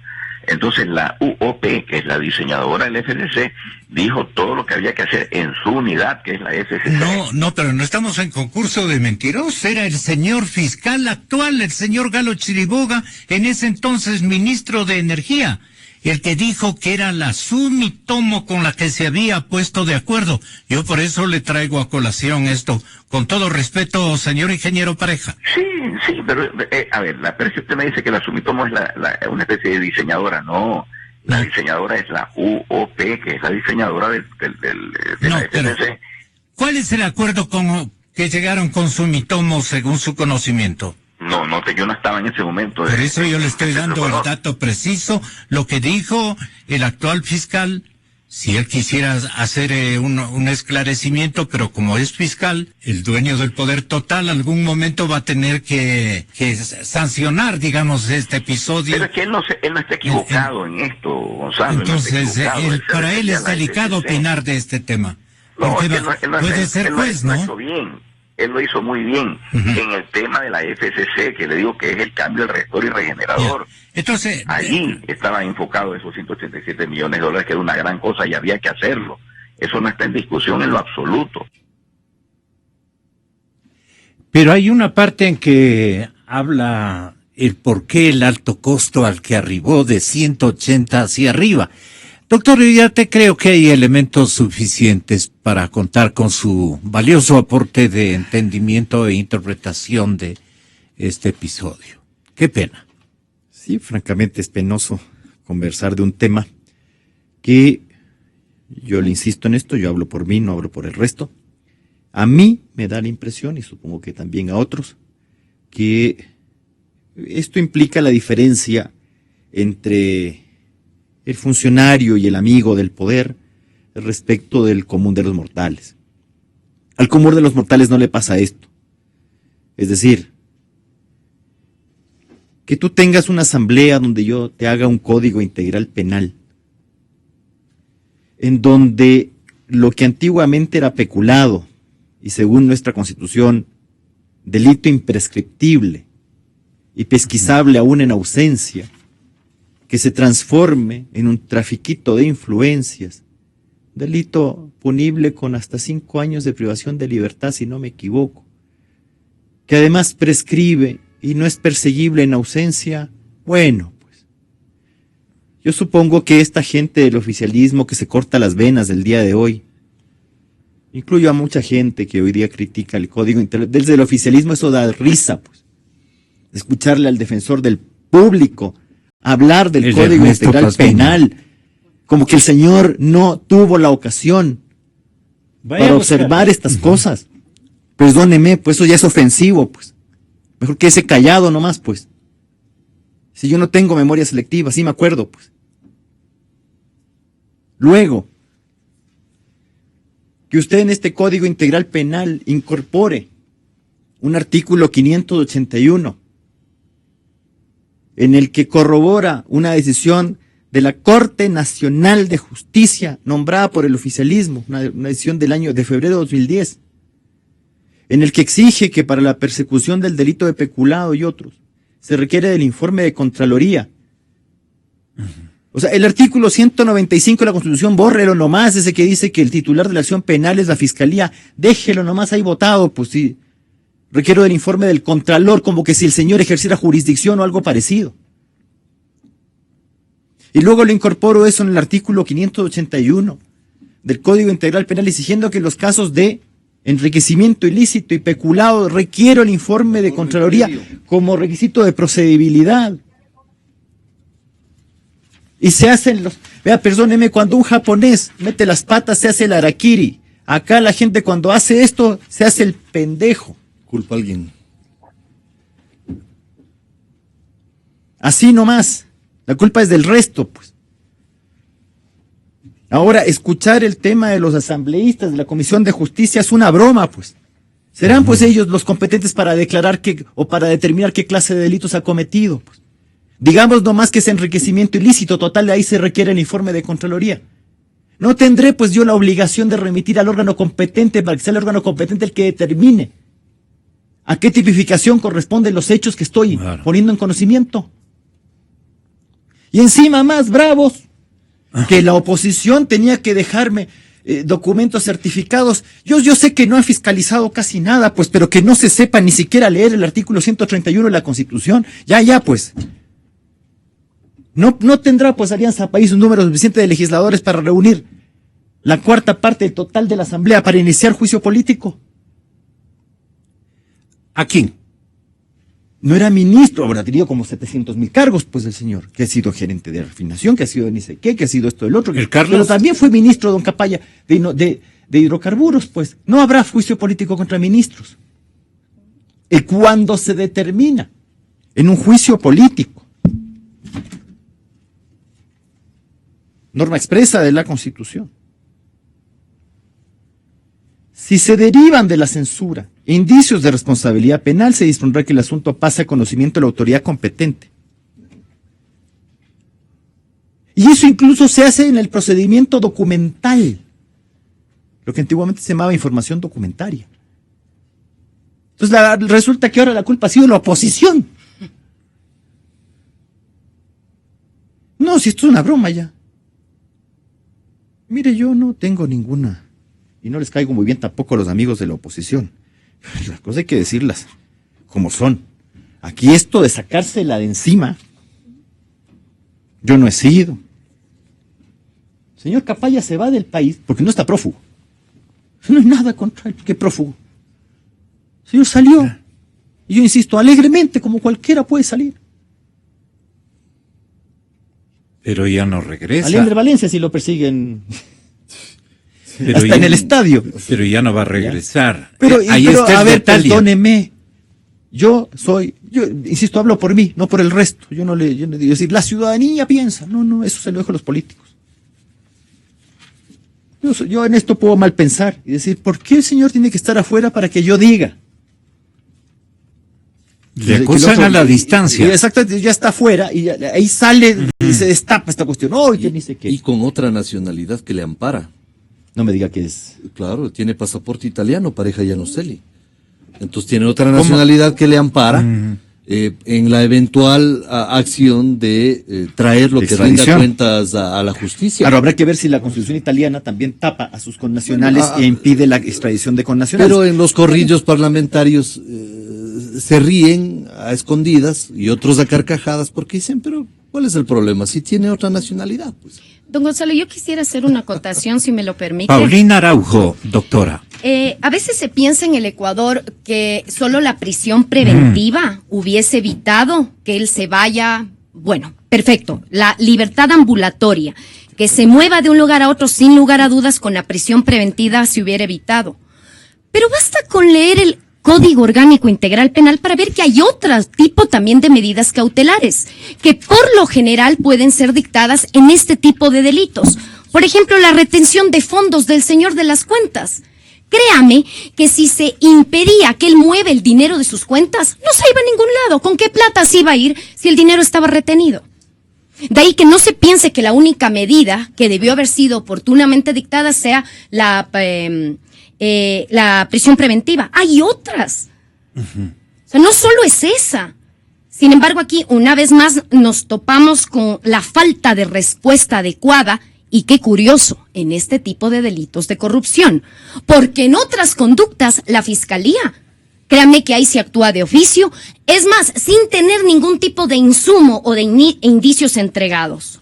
Entonces la UOP, que es la diseñadora del FCC, dijo todo lo que había que hacer en su unidad, que es la FCC. No, pero no estamos en concurso de mentirosos. Era el señor fiscal actual, el señor Galo Chiriboga, en ese entonces ministro de Energía, el que dijo que era la Sumitomo con la que se había puesto de acuerdo. Yo por eso le traigo a colación esto. Con todo respeto, señor ingeniero Pareja. Sí, pero pero es que usted me dice que la Sumitomo es una especie de diseñadora. No, la diseñadora es la UOP, que es la diseñadora de la FCC. ¿Cuál es el acuerdo que llegaron con Sumitomo según su conocimiento? Yo no estaba en ese momento. Por eso yo le estoy dando el dato preciso, lo que dijo el actual fiscal si él quisiera hacer un esclarecimiento, pero como es fiscal, el dueño del poder total, algún momento va a tener que sancionar, digamos, este episodio. Pero es que él no está equivocado en esto, Gonzalo. Entonces, para él es delicado opinar de este tema. No, puede ser juez, ¿no? Lo hizo bien. Él lo hizo muy bien en el tema de la FCC, que le digo que es el cambio del rector y regenerador. Entonces, allí estaba enfocado esos 187 millones de dólares, que era una gran cosa y había que hacerlo. Eso no está en discusión en lo absoluto. Pero hay una parte en que habla el por qué el alto costo al que arribó de 180 hacia arriba. Doctor, yo ya te creo que hay elementos suficientes para contar con su valioso aporte de entendimiento e interpretación de este episodio. Qué pena. Sí, francamente es penoso conversar de un tema que, yo le insisto en esto, yo hablo por mí, no hablo por el resto. A mí me da la impresión, y supongo que también a otros, que esto implica la diferencia entre el funcionario y el amigo del poder respecto del común de los mortales. Al común de los mortales no le pasa esto. Es decir, que tú tengas una asamblea donde yo te haga un código integral penal, en donde lo que antiguamente era peculado, y según nuestra Constitución, delito imprescriptible y pesquisable aún en ausencia, que se transforme en un trafiquito de influencias, delito punible con hasta 5 años de privación de libertad, si no me equivoco, que además prescribe y no es perseguible en ausencia. Bueno, pues, yo supongo que esta gente del oficialismo que se corta las venas del día de hoy, incluyo a mucha gente que hoy día critica el código integral, desde el oficialismo eso da risa, pues, escucharle al defensor del público hablar del Código Integral Penal, como que el señor no tuvo la ocasión para observar estas cosas. Perdóneme, pues eso ya es ofensivo, pues. Mejor que ese callado nomás, pues. Si yo no tengo memoria selectiva, sí me acuerdo, pues. Luego, que usted en este Código Integral Penal incorpore un artículo 581, en el que corrobora una decisión de la Corte Nacional de Justicia nombrada por el oficialismo, una decisión del año de febrero de 2010, en el que exige que para la persecución del delito de peculado y otros se requiere del informe de Contraloría. O sea, el artículo 195 de la Constitución, bórrelo nomás, ese que dice que el titular de la acción penal es la Fiscalía, déjelo nomás ahí votado, pues sí. Requiero del informe del Contralor, como que si el señor ejerciera jurisdicción o algo parecido. Y luego le incorporo eso en el artículo 581 del Código Integral Penal, exigiendo que en los casos de enriquecimiento ilícito y peculado requiero el informe de Contraloría como requisito de procedibilidad. Y se hacen los... Vea, perdóneme, cuando un japonés mete las patas se hace el harakiri. Acá la gente cuando hace esto se hace el pendejo. Culpa a alguien. Así nomás. La culpa es del resto, pues. Ahora, escuchar el tema de los asambleístas de la Comisión de Justicia es una broma, pues. Serán pues ellos los competentes para declarar o para determinar qué clase de delitos ha cometido, pues. Digamos nomás que es enriquecimiento ilícito, total, de ahí se requiere el informe de Contraloría. No tendré pues yo la obligación de remitir al órgano competente para que sea el órgano competente el que determine a qué tipificación corresponden los hechos que estoy poniendo en conocimiento. Y encima más bravos, que la oposición tenía que dejarme documentos certificados. Yo sé que no han fiscalizado casi nada, pues, pero que no se sepa ni siquiera leer el artículo 131 de la Constitución. Ya, pues. No tendrá, pues, Alianza País un número suficiente de legisladores para reunir la 1/4 parte del total de la Asamblea para iniciar juicio político. ¿A quién? No era ministro, habrá tenido como 700,000 cargos, pues, el señor, que ha sido gerente de refinación, que ha sido de ni sé qué, que ha sido esto del otro. Pero también fue ministro, don Capaya, de hidrocarburos, pues. No habrá juicio político contra ministros. Y cuando se determina en un juicio político norma expresa de la Constitución. Si se derivan de la censura indicios de responsabilidad penal, se dispondrá que el asunto pase a conocimiento de la autoridad competente. Y eso incluso se hace en el procedimiento documental, lo que antiguamente se llamaba información documentaria. Entonces resulta que ahora la culpa ha sido la oposición. No, si esto es una broma ya. Mire, yo no tengo ninguna, y no les caigo muy bien tampoco a los amigos de la oposición. Las cosas hay que decirlas como son. Aquí esto de sacársela de encima, yo no he sido. Señor Capaya se va del país porque no está prófugo. No hay nada contra él, que prófugo. El señor salió, y yo insisto, alegremente, como cualquiera puede salir. Pero ya no regresa. Al Ender Valencia si lo persiguen. Pero hasta en el estadio. Pero ya no va a regresar. Pero ahí está a ver, detalle. perdóneme. Yo insisto, hablo por mí, no por el resto. Yo no digo decir, la ciudadanía piensa. No, eso se lo dejo a los políticos. Yo en esto puedo mal pensar y decir, ¿por qué el señor tiene que estar afuera para que yo diga? Le acusan a la distancia. Exactamente, ya está afuera y ahí sale y se destapa esta cuestión. Que ni sé qué. Y con otra nacionalidad que le ampara. No me diga que es. Claro, tiene pasaporte italiano, pareja Gianoselli. Entonces tiene otra nacionalidad que le ampara en la eventual acción de traer lo que rinda cuentas a la justicia. Claro, habrá que ver si la Constitución italiana también tapa a sus connacionales e impide la extradición de connacionales. Pero en los corrillos parlamentarios se ríen a escondidas y otros a carcajadas porque dicen, pero ¿cuál es el problema? Si tiene otra nacionalidad, pues. Don Gonzalo, yo quisiera hacer una acotación, si me lo permite. Paulina Araujo, doctora. A veces se piensa en el Ecuador que solo la prisión preventiva hubiese evitado que él se vaya. Bueno, perfecto. La libertad ambulatoria, que se mueva de un lugar a otro sin lugar a dudas, con la prisión preventiva se hubiera evitado. Pero basta con leer el Código Orgánico Integral Penal para ver que hay otro tipo también de medidas cautelares, que por lo general pueden ser dictadas en este tipo de delitos. Por ejemplo, la retención de fondos del señor de las cuentas. Créame que si se impedía que él mueva el dinero de sus cuentas, no se iba a ningún lado. ¿Con qué plata se iba a ir si el dinero estaba retenido? De ahí que no se piense que la única medida que debió haber sido oportunamente dictada sea la prisión preventiva. Hay otras. O sea, no solo es esa. Sin embargo, aquí una vez más nos topamos con la falta de respuesta adecuada. Y qué curioso, en este tipo de delitos de corrupción, porque en otras conductas la fiscalía, créanme que ahí se actúa de oficio, es más, sin tener ningún tipo de insumo o de indicios entregados.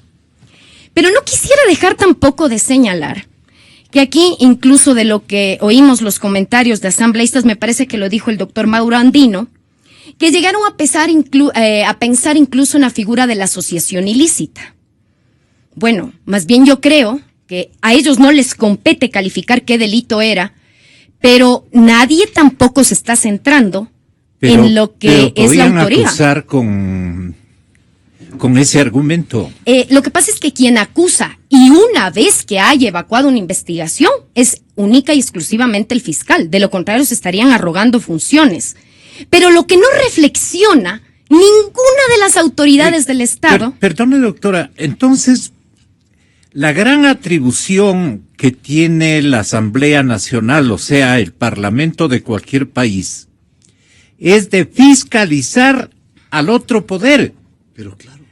Pero no quisiera dejar tampoco de señalar que aquí, incluso de lo que oímos los comentarios de asambleístas, me parece que lo dijo el doctor Mauro Andino, que llegaron a pensar incluso en la figura de la asociación ilícita. Bueno, más bien yo creo que a ellos no les compete calificar qué delito era, pero nadie tampoco se está centrando en lo que es la autoría. Podrían acusar con ese argumento. Lo que pasa es que quien acusa, y una vez que haya evacuado una investigación, es única y exclusivamente el fiscal. De lo contrario, se estarían arrogando funciones. Pero lo que no reflexiona ninguna de las autoridades del Estado... Perdone, doctora, entonces... La gran atribución que tiene la Asamblea Nacional, o sea, el Parlamento de cualquier país, es de fiscalizar al otro poder. Pero claro.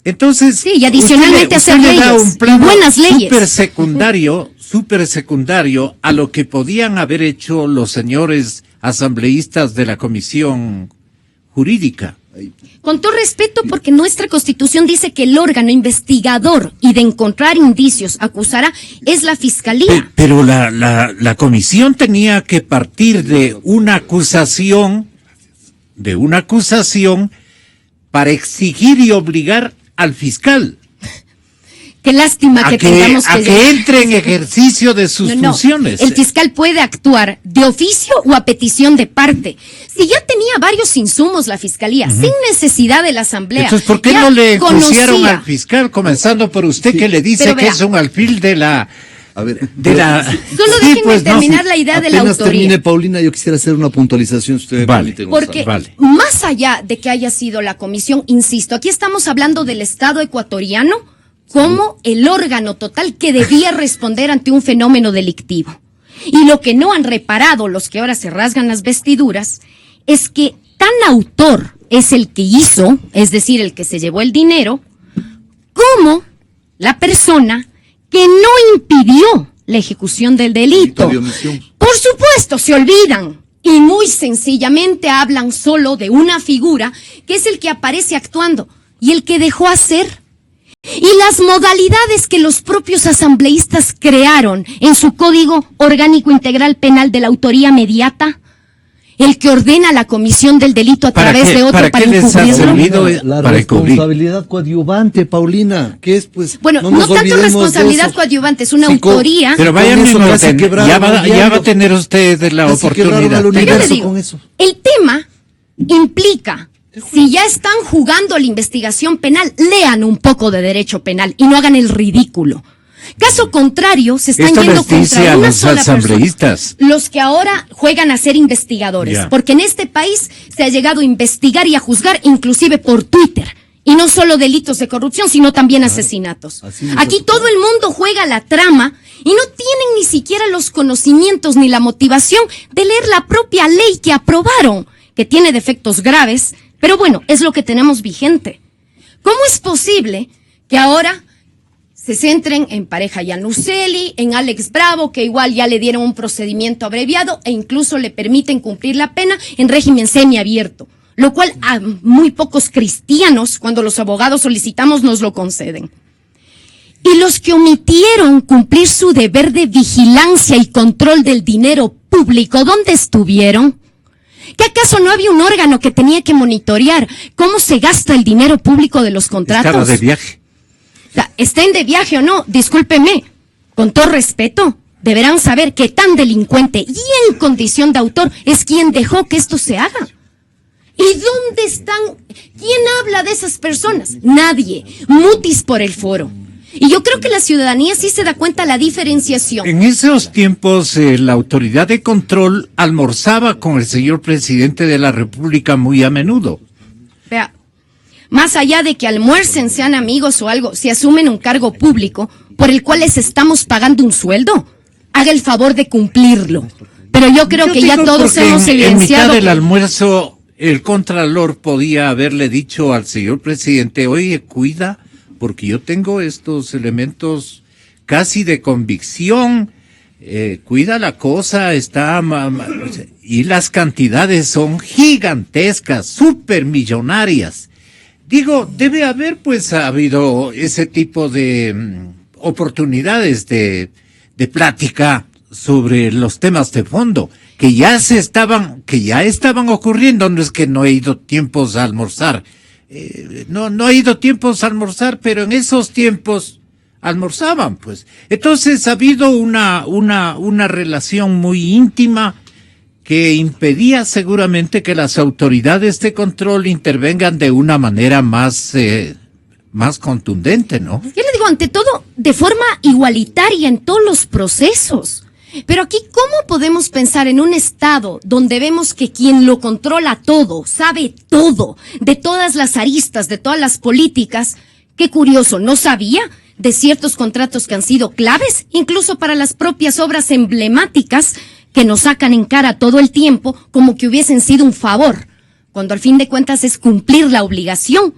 Entonces, sí, y adicionalmente hacer leyes, da un plano buenas leyes. Súper secundario a lo que podían haber hecho los señores asambleístas de la Comisión Jurídica. Con todo respeto, porque nuestra Constitución dice que el órgano investigador y de encontrar indicios acusará es la Fiscalía. Pero la comisión tenía que partir de una acusación para exigir y obligar al fiscal. Qué lástima que tengamos que entre en ejercicio de sus funciones. El fiscal puede actuar de oficio o a petición de parte. Si ya tenía varios insumos la fiscalía, sin necesidad de la asamblea. Entonces, ¿por qué no le enjuiciaron al fiscal, comenzando por usted, que le dice que es un alfil de la... A ver, solo déjenme terminar la idea de la autoría. Termine, Paulina, yo quisiera hacer una puntualización, si usted me permite, porque más allá de que haya sido la comisión, insisto, aquí estamos hablando del Estado ecuatoriano como el órgano total que debía responder ante un fenómeno delictivo. Y lo que no han reparado los que ahora se rasgan las vestiduras es que tan autor es el que hizo, es decir, el que se llevó el dinero, como la persona que no impidió la ejecución del delito. Por supuesto, se olvidan y muy sencillamente hablan solo de una figura que es el que aparece actuando y el que dejó hacer. Y las modalidades que los propios asambleístas crearon en su Código Orgánico Integral Penal de la autoría mediata, el que ordena la comisión del delito a través de otro para encubrirlo. La responsabilidad coadyuvante, Paulina, que es pues... Bueno, no tanto responsabilidad coadyuvante, es una autoría. Pero vayan en orden, ya va a tener usted la oportunidad. Pero yo le digo, el tema implica... Si ya están jugando la investigación penal, lean un poco de derecho penal y no hagan el ridículo. Caso contrario, se están yendo contra una sola persona. Los que ahora juegan a ser investigadores, porque en este país se ha llegado a investigar y a juzgar inclusive por Twitter. Y no solo delitos de corrupción, sino también asesinatos. Aquí todo el mundo juega la trama y no tienen ni siquiera los conocimientos ni la motivación de leer la propia ley que aprobaron, que tiene defectos graves. Pero bueno, es lo que tenemos vigente. ¿Cómo es posible que ahora se centren en Pareja Yanuseli, en Alex Bravo, que igual ya le dieron un procedimiento abreviado e incluso le permiten cumplir la pena en régimen semiabierto? Lo cual a muy pocos cristianos, cuando los abogados solicitamos, nos lo conceden. Y los que omitieron cumplir su deber de vigilancia y control del dinero público, ¿dónde estuvieron? ¿Que acaso no había un órgano que tenía que monitorear cómo se gasta el dinero público de los contratos? Estaba de viaje. O sea, estén de viaje o no, discúlpeme, con todo respeto, deberán saber que tan delincuente y en condición de autor es quien dejó que esto se haga. ¿Y dónde están? ¿Quién habla de esas personas? Nadie. Mutis por el foro. Y yo creo que la ciudadanía sí se da cuenta de la diferenciación. En esos tiempos, la autoridad de control almorzaba con el señor presidente de la República muy a menudo. Vea, más allá de que almuercen, sean amigos o algo, si asumen un cargo público por el cual les estamos pagando un sueldo, haga el favor de cumplirlo. Pero yo creo que ya todos hemos evidenciado. En mitad del almuerzo, el contralor podía haberle dicho al señor presidente, oye, cuida, porque yo tengo estos elementos casi de convicción, cuida la cosa, y las cantidades son gigantescas, supermillonarias. Digo, debe haber pues habido ese tipo de oportunidades de plática sobre los temas de fondo, que ya estaban ocurriendo. No es que no he ido tiempos a almorzar, no he ido tiempos a almorzar, pero en esos tiempos almorzaban, pues. Entonces ha habido una relación muy íntima que impedía seguramente que las autoridades de control intervengan de una manera más contundente, ¿no? Yo le digo, ante todo, de forma igualitaria en todos los procesos. Pero aquí, ¿cómo podemos pensar en un Estado donde vemos que quien lo controla todo, sabe todo, de todas las aristas, de todas las políticas? Qué curioso, ¿no sabía de ciertos contratos que han sido claves, incluso para las propias obras emblemáticas que nos sacan en cara todo el tiempo como que hubiesen sido un favor, cuando al fin de cuentas es cumplir la obligación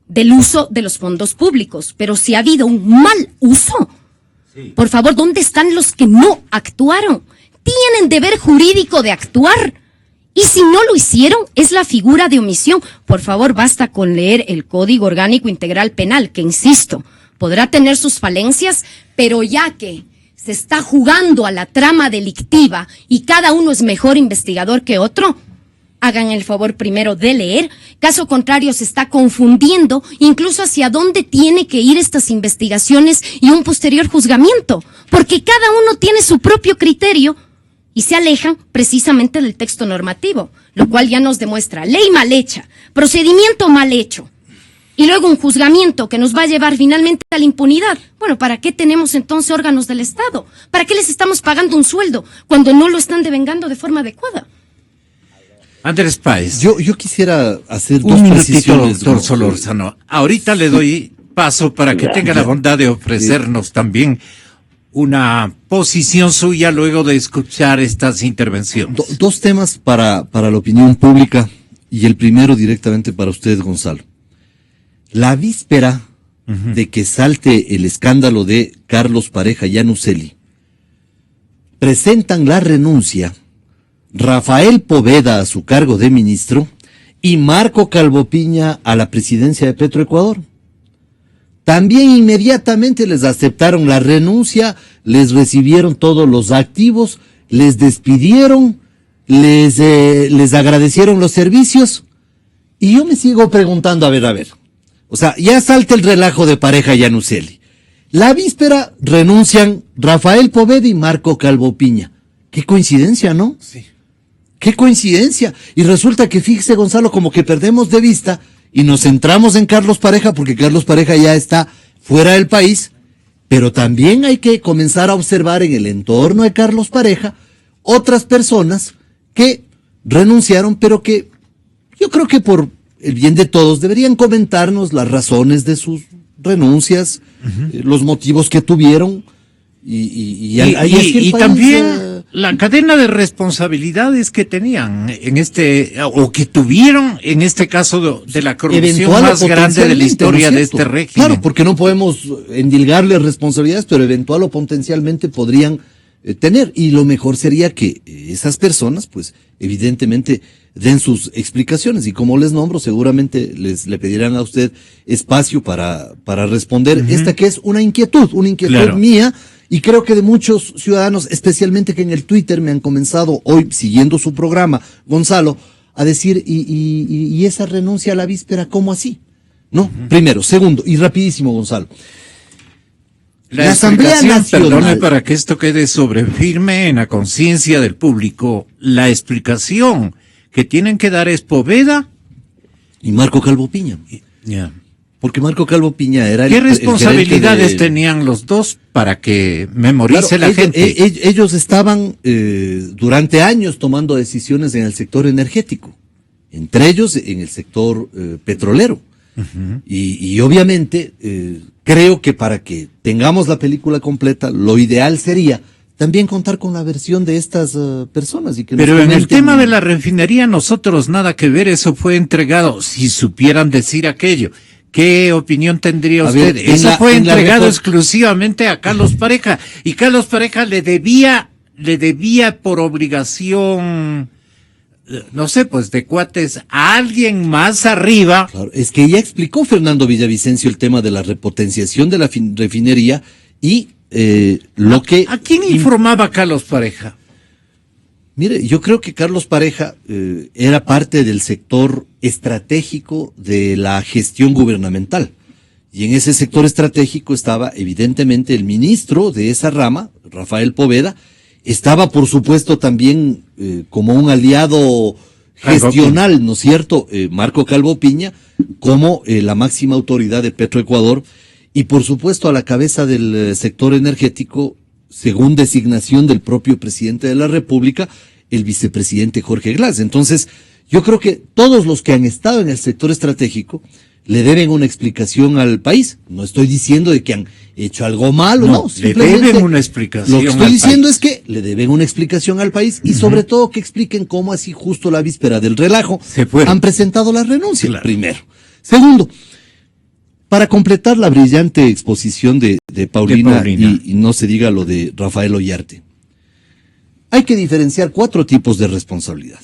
del uso de los fondos públicos? Pero si ha habido un mal uso, por favor, ¿dónde están los que no actuaron? Tienen deber jurídico de actuar. Y si no lo hicieron, es la figura de omisión. Por favor, basta con leer el Código Orgánico Integral Penal, que insisto, podrá tener sus falencias, pero ya que se está jugando a la trama delictiva y cada uno es mejor investigador que otro, Hagan el favor primero de leer, caso contrario se está confundiendo incluso hacia dónde tiene que ir estas investigaciones y un posterior juzgamiento, porque cada uno tiene su propio criterio y se alejan precisamente del texto normativo, lo cual ya nos demuestra ley mal hecha, procedimiento mal hecho, y luego un juzgamiento que nos va a llevar finalmente a la impunidad. Bueno, ¿para qué tenemos entonces órganos del Estado? ¿Para qué les estamos pagando un sueldo cuando no lo están devengando de forma adecuada? Andrés Páez. Yo quisiera hacer un dos minutito, precisiones. doctor Solórzano. Ahorita le doy paso para que tenga la bondad de ofrecernos también una posición suya luego de escuchar estas intervenciones. Dos temas para la opinión pública y el primero directamente para usted, Gonzalo. La víspera de que salte el escándalo de Carlos Pareja y Anuseli, presentan la renuncia Rafael Poveda a su cargo de ministro y Marco Calvo Piña a la presidencia de Petroecuador. También inmediatamente les aceptaron la renuncia, les recibieron todos los activos, les despidieron, les agradecieron los servicios. Y yo me sigo preguntando, a ver. O sea, ya salta el relajo de Pareja y Anuseli. La víspera renuncian Rafael Poveda y Marco Calvo Piña. Qué coincidencia, ¿no? Sí. Qué coincidencia. Y resulta que, fíjese, Gonzalo, como que perdemos de vista y nos centramos en Carlos Pareja porque Carlos Pareja ya está fuera del país, pero también hay que comenzar a observar en el entorno de Carlos Pareja otras personas que renunciaron, pero que yo creo que por el bien de todos deberían comentarnos las razones de sus renuncias, los motivos que tuvieron y también la cadena de responsabilidades que tenían en o que tuvieron en este caso de la corrupción más grande de la historia de este régimen. Claro, porque no podemos endilgarles responsabilidades, pero eventual o potencialmente podrían tener, y lo mejor sería que esas personas, pues, evidentemente den sus explicaciones, y como les nombro, seguramente le pedirán a usted espacio para responder esta que es una inquietud claro, mía, y creo que de muchos ciudadanos, especialmente que en el Twitter me han comenzado hoy, siguiendo su programa, Gonzalo, a decir, y esa renuncia a la víspera, ¿cómo así? ¿No? Primero. Segundo, y rapidísimo, Gonzalo. La Asamblea Nacional, perdone, para que esto quede sobre firme en la conciencia del público, la explicación que tienen que dar es Poveda y Marco Calvo Piña. Yeah. Porque Marco Calvo Piña era ¿Qué responsabilidades tenían los dos para que memorice la gente? Ellos estaban durante años tomando decisiones en el sector energético, entre ellos en el sector petrolero. Y obviamente creo que para que tengamos la película completa, lo ideal sería también contar con la versión de estas personas. Pero en el tema de la refinería nosotros nada que ver, eso fue entregado, si supieran decir aquello. ¿Qué opinión tendría usted? Eso fue entregado exclusivamente a Carlos Pareja, y Carlos Pareja le debía por obligación, no sé, pues de cuates a alguien más arriba. Claro, es que ya explicó Fernando Villavicencio el tema de la repotenciación de la refinería y ¿A quién informaba Carlos Pareja? Mire, yo creo que Carlos Pareja era parte del sector estratégico de la gestión gubernamental. Y en ese sector estratégico estaba evidentemente el ministro de esa rama, Rafael Poveda. Estaba, por supuesto, también como un aliado gestional, ¿no es cierto?, Marco Calvo Piña, como la máxima autoridad de Petroecuador. Y, por supuesto, a la cabeza del sector energético, según designación del propio presidente de la República, el vicepresidente Jorge Glass. Entonces, yo creo que todos los que han estado en el sector estratégico le deben una explicación al país. No estoy diciendo de que han hecho algo malo, no, simplemente le deben una explicación. Lo que estoy diciendo es que le deben una explicación al país y sobre todo que expliquen cómo así justo la víspera del relajo han presentado la renuncia, primero. Segundo, para completar la brillante exposición de Paulina. Y no se diga lo de Rafael Ollarte, hay que diferenciar 4 tipos de responsabilidad.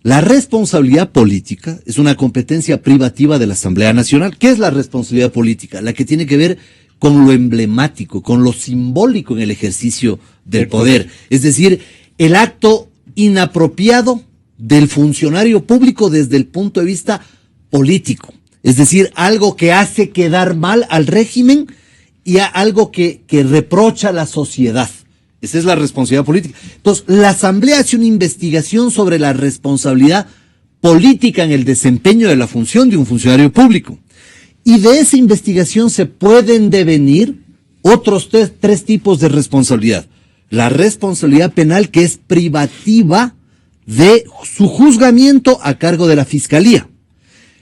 La responsabilidad política es una competencia privativa de la Asamblea Nacional. ¿Qué es la responsabilidad política? La que tiene que ver con lo emblemático, con lo simbólico en el ejercicio del poder. Es decir, el acto inapropiado del funcionario público desde el punto de vista político. Es decir, algo que hace quedar mal al régimen y algo que reprocha a la sociedad. Esa es la responsabilidad política. Entonces, la Asamblea hace una investigación sobre la responsabilidad política en el desempeño de la función de un funcionario público. Y de esa investigación se pueden devenir otros tres tipos de responsabilidad. La responsabilidad penal, que es privativa de su juzgamiento a cargo de la Fiscalía.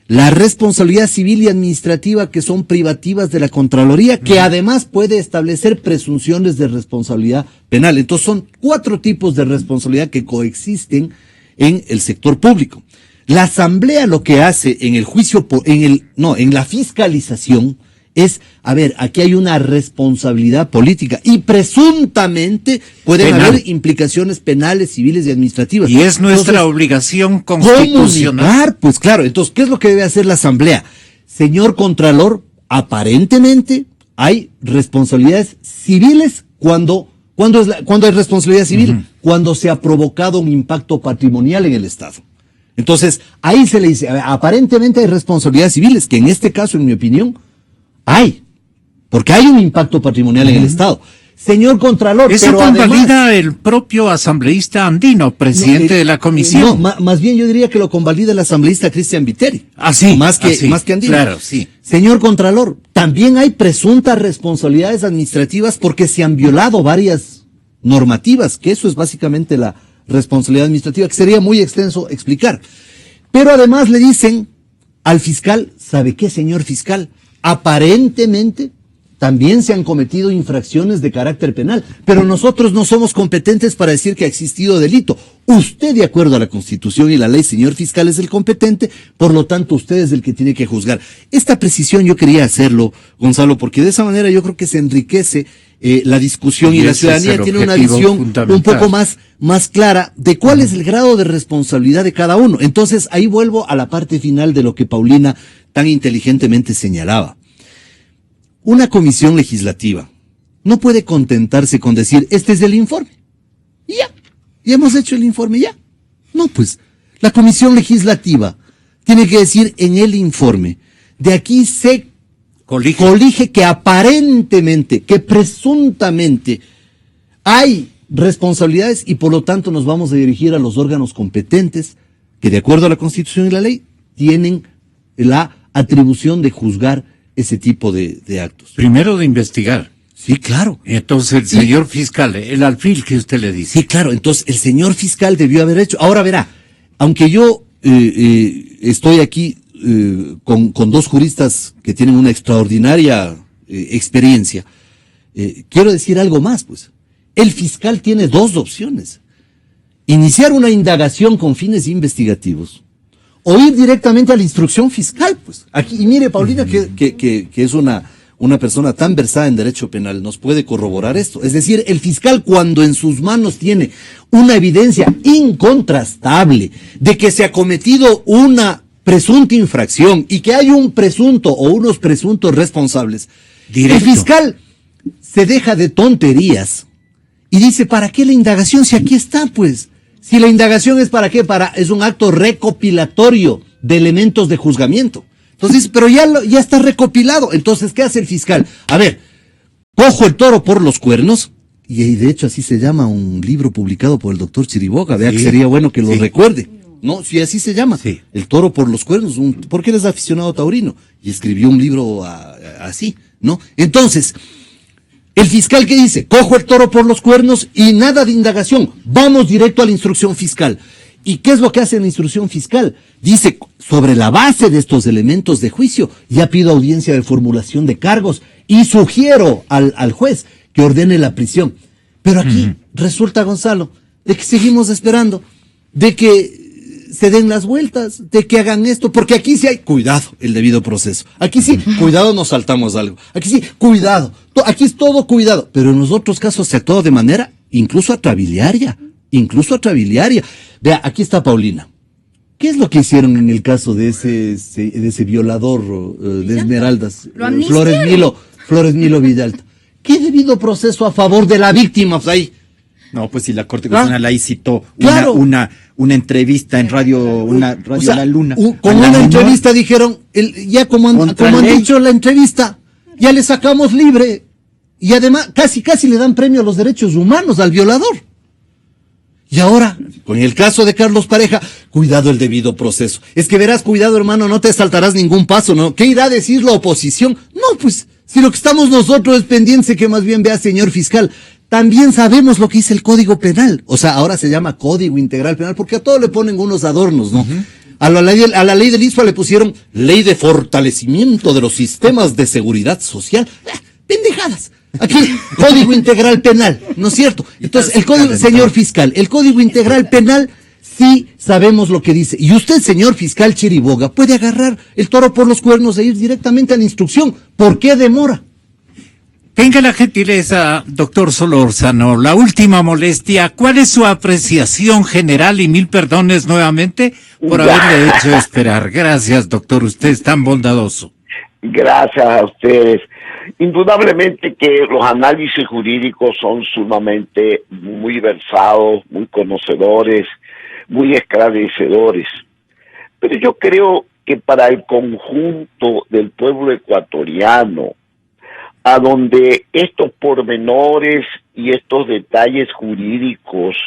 La responsabilidad civil y administrativa, que son privativas de la Contraloría, que además puede establecer presunciones de responsabilidad penal. Entonces son 4 tipos de responsabilidad que coexisten en el sector público. La Asamblea lo que hace en el juicio, en la fiscalización, es, a ver, aquí hay una responsabilidad política y presuntamente pueden haber implicaciones penales, civiles y administrativas. Y es nuestra obligación constitucional. Comunicar, pues claro, entonces, ¿qué es lo que debe hacer la Asamblea? Señor Contralor, aparentemente hay responsabilidades civiles cuando hay responsabilidad civil, cuando se ha provocado un impacto patrimonial en el Estado. Entonces, ahí se le dice, aparentemente hay responsabilidades civiles, que en este caso, en mi opinión, hay, porque hay un impacto patrimonial en el Estado. Señor Contralor, eso pero convalida además, el propio asambleísta andino, presidente de la comisión. No, más bien yo diría que lo convalida el asambleísta Cristian Viteri. Sí, más que andino. Claro, sí. Señor Contralor, también hay presuntas responsabilidades administrativas porque se han violado varias normativas, que eso es básicamente la responsabilidad administrativa, que sería muy extenso explicar. Pero además le dicen al fiscal, ¿sabe qué, señor fiscal? Aparentemente también se han cometido infracciones de carácter penal, pero nosotros no somos competentes para decir que ha existido delito. Usted, de acuerdo a la Constitución y la ley, señor fiscal, es el competente, por lo tanto usted es el que tiene que juzgar. Esta precisión yo quería hacerlo, Gonzalo, porque de esa manera yo creo que se enriquece la discusión y la ciudadanía tiene una visión un poco más clara de cuál es el grado de responsabilidad de cada uno. Entonces ahí vuelvo a la parte final de lo que Paulina tan inteligentemente señalaba. Una comisión legislativa no puede contentarse con decir, este es el informe. Y ya hemos hecho el informe, ya. No, pues, la comisión legislativa tiene que decir en el informe, de aquí se colige que aparentemente, que presuntamente hay responsabilidades y por lo tanto nos vamos a dirigir a los órganos competentes que de acuerdo a la Constitución y la ley tienen la atribución de juzgar ese tipo de actos. Primero de investigar. Sí, claro. Entonces el señor fiscal, el alfil que usted le dice. Sí, claro. Entonces el señor fiscal debió haber hecho. Ahora verá, aunque yo estoy aquí con 2 juristas que tienen una extraordinaria experiencia, quiero decir algo más, pues. El fiscal tiene 2 opciones. Iniciar una indagación con fines investigativos o ir directamente a la instrucción fiscal, pues. Aquí, y mire, Paulina, que es una persona tan versada en derecho penal, nos puede corroborar esto. Es decir, el fiscal, cuando en sus manos tiene una evidencia incontrastable de que se ha cometido una presunta infracción y que hay un presunto o unos presuntos responsables, el fiscal se deja de tonterías y dice, ¿para qué la indagación si aquí está, pues? Si la indagación es ¿para qué? Es un acto recopilatorio de elementos de juzgamiento. Entonces, pero ya está recopilado. Entonces, ¿qué hace el fiscal? A ver, cojo el toro por los cuernos, y de hecho así se llama un libro publicado por el doctor Chiriboga, vea que sería bueno que lo recuerde. No, sí, así se llama. Sí. El toro por los cuernos, porque él es aficionado taurino, y escribió un libro así, ¿no? Entonces, el fiscal, ¿qué dice? Cojo el toro por los cuernos y nada de indagación. Vamos directo a la instrucción fiscal. ¿Y qué es lo que hace la instrucción fiscal? Dice, sobre la base de estos elementos de juicio, ya pido audiencia de formulación de cargos y sugiero al juez que ordene la prisión. Pero aquí resulta, Gonzalo, de que seguimos esperando, de que se den las vueltas, de que hagan esto, porque aquí sí hay cuidado, el debido proceso. Aquí sí, cuidado, nos saltamos algo. Aquí sí, cuidado. Aquí es todo cuidado. Pero en los otros casos se actuó de manera incluso atrabiliaria. Vea, aquí está Paulina. ¿Qué es lo que hicieron en el caso de ese violador de Esmeraldas? Flores Milo Villalta. ¿Qué debido proceso a favor de la víctima? Pues ahí. No, pues si la Corte Constitucional ahí citó Claro. una entrevista en radio O sea, La Luna. con una entrevista dijeron, ya como han dicho la entrevista, ya le sacamos libre. Y además, casi le dan premio a los derechos humanos al violador. Y ahora, con el caso de Carlos Pareja, cuidado el debido proceso. Es que verás, cuidado hermano, no te saltarás ningún paso, ¿no? ¿Qué irá a decir la oposición? No, pues, si lo que estamos nosotros es pendiente que más bien vea, señor fiscal, también sabemos lo que dice el Código Penal. O sea, ahora se llama Código Integral Penal, porque a todo le ponen unos adornos, ¿no? A la ley del ISPA le pusieron Ley de Fortalecimiento de los Sistemas de Seguridad Social. Pendejadas. Aquí, Código Integral Penal, ¿no es cierto? Entonces, el Código, señor fiscal, el Código Integral Penal, sí sabemos lo que dice. Y usted, señor fiscal Chiriboga, puede agarrar el toro por los cuernos e ir directamente a la instrucción. ¿Por qué demora? Tenga la gentileza, doctor Solórzano, la última molestia. ¿Cuál es su apreciación general? Y 1000 perdones nuevamente por haberle hecho esperar. Gracias, doctor. Usted es tan bondadoso. Gracias a ustedes. Indudablemente que los análisis jurídicos son sumamente muy versados, muy conocedores, muy esclarecedores. Pero yo creo que para el conjunto del pueblo ecuatoriano, a donde estos pormenores y estos detalles jurídicos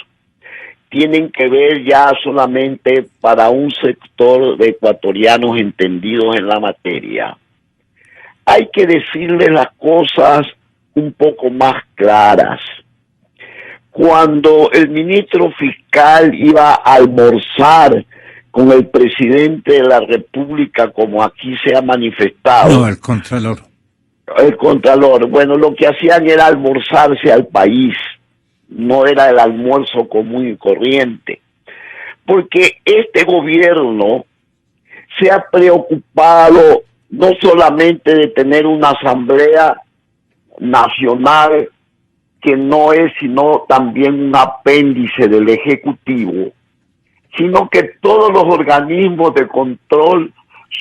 tienen que ver ya solamente para un sector de ecuatorianos entendidos en la materia, hay que decirle las cosas un poco más claras. Cuando el ministro fiscal iba a almorzar con el presidente de la República, como aquí se ha manifestado. No, el Contralor. El Contralor, bueno, lo que hacían era almorzarse al país, no era el almuerzo común y corriente, porque este gobierno se ha preocupado no solamente de tener una asamblea nacional que no es sino también un apéndice del Ejecutivo, sino que todos los organismos de control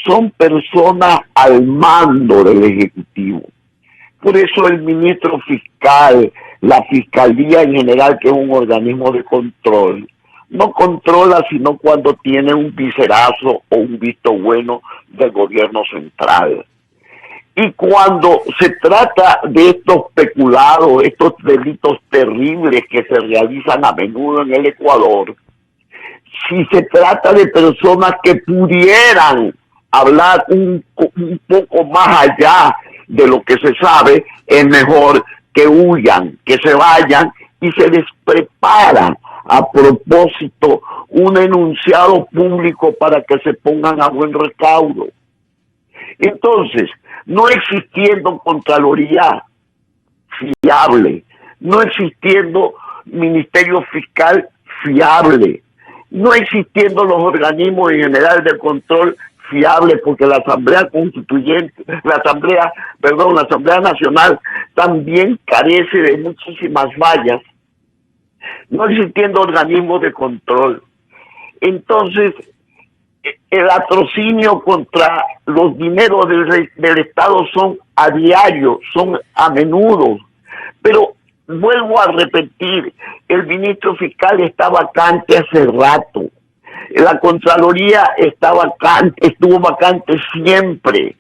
son personas al mando del Ejecutivo. Por eso el ministro fiscal, la Fiscalía en general, que es un organismo de control, no controla sino cuando tiene un viserazo o un visto bueno del gobierno central. Y cuando se trata de estos peculados, estos delitos terribles que se realizan a menudo en el Ecuador, si se trata de personas que pudieran hablar un poco más allá de lo que se sabe, es mejor que huyan, que se vayan y se les prepara a propósito un enunciado público para que se pongan a buen recaudo. Entonces, no existiendo Contraloría fiable, no existiendo Ministerio Fiscal fiable, no existiendo los organismos en general de control fiables, porque la Asamblea Nacional también carece de muchísimas fallas, no existiendo organismos de control. Entonces, el atrocinio contra los dineros del Estado son a diario, son a menudo. Pero vuelvo a repetir, el ministro fiscal está vacante hace rato. La Contraloría estuvo vacante siempre.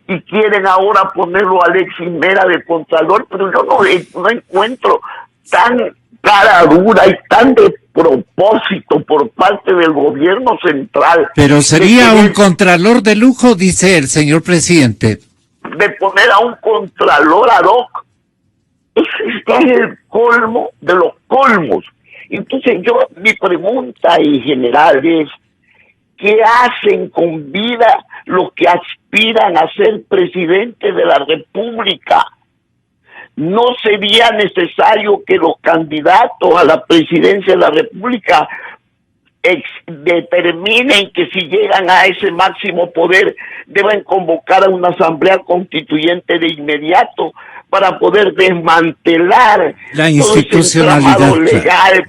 Y quieren ahora ponerlo a Alexis Mera de Contralor, pero yo no encuentro tan cara dura y tan de propósito por parte del gobierno central. Pero sería un contralor de lujo, dice el señor presidente. De poner a un contralor ad hoc. Este es el colmo de los colmos. Entonces mi pregunta en general es, ¿qué hacen con vida los que aspiran a ser presidentes de la República? ¿No sería necesario que los candidatos a la presidencia de la República determinen que si llegan a ese máximo poder deben convocar a una asamblea constituyente de inmediato para poder desmantelar la institucionalidad todo ese entramado legal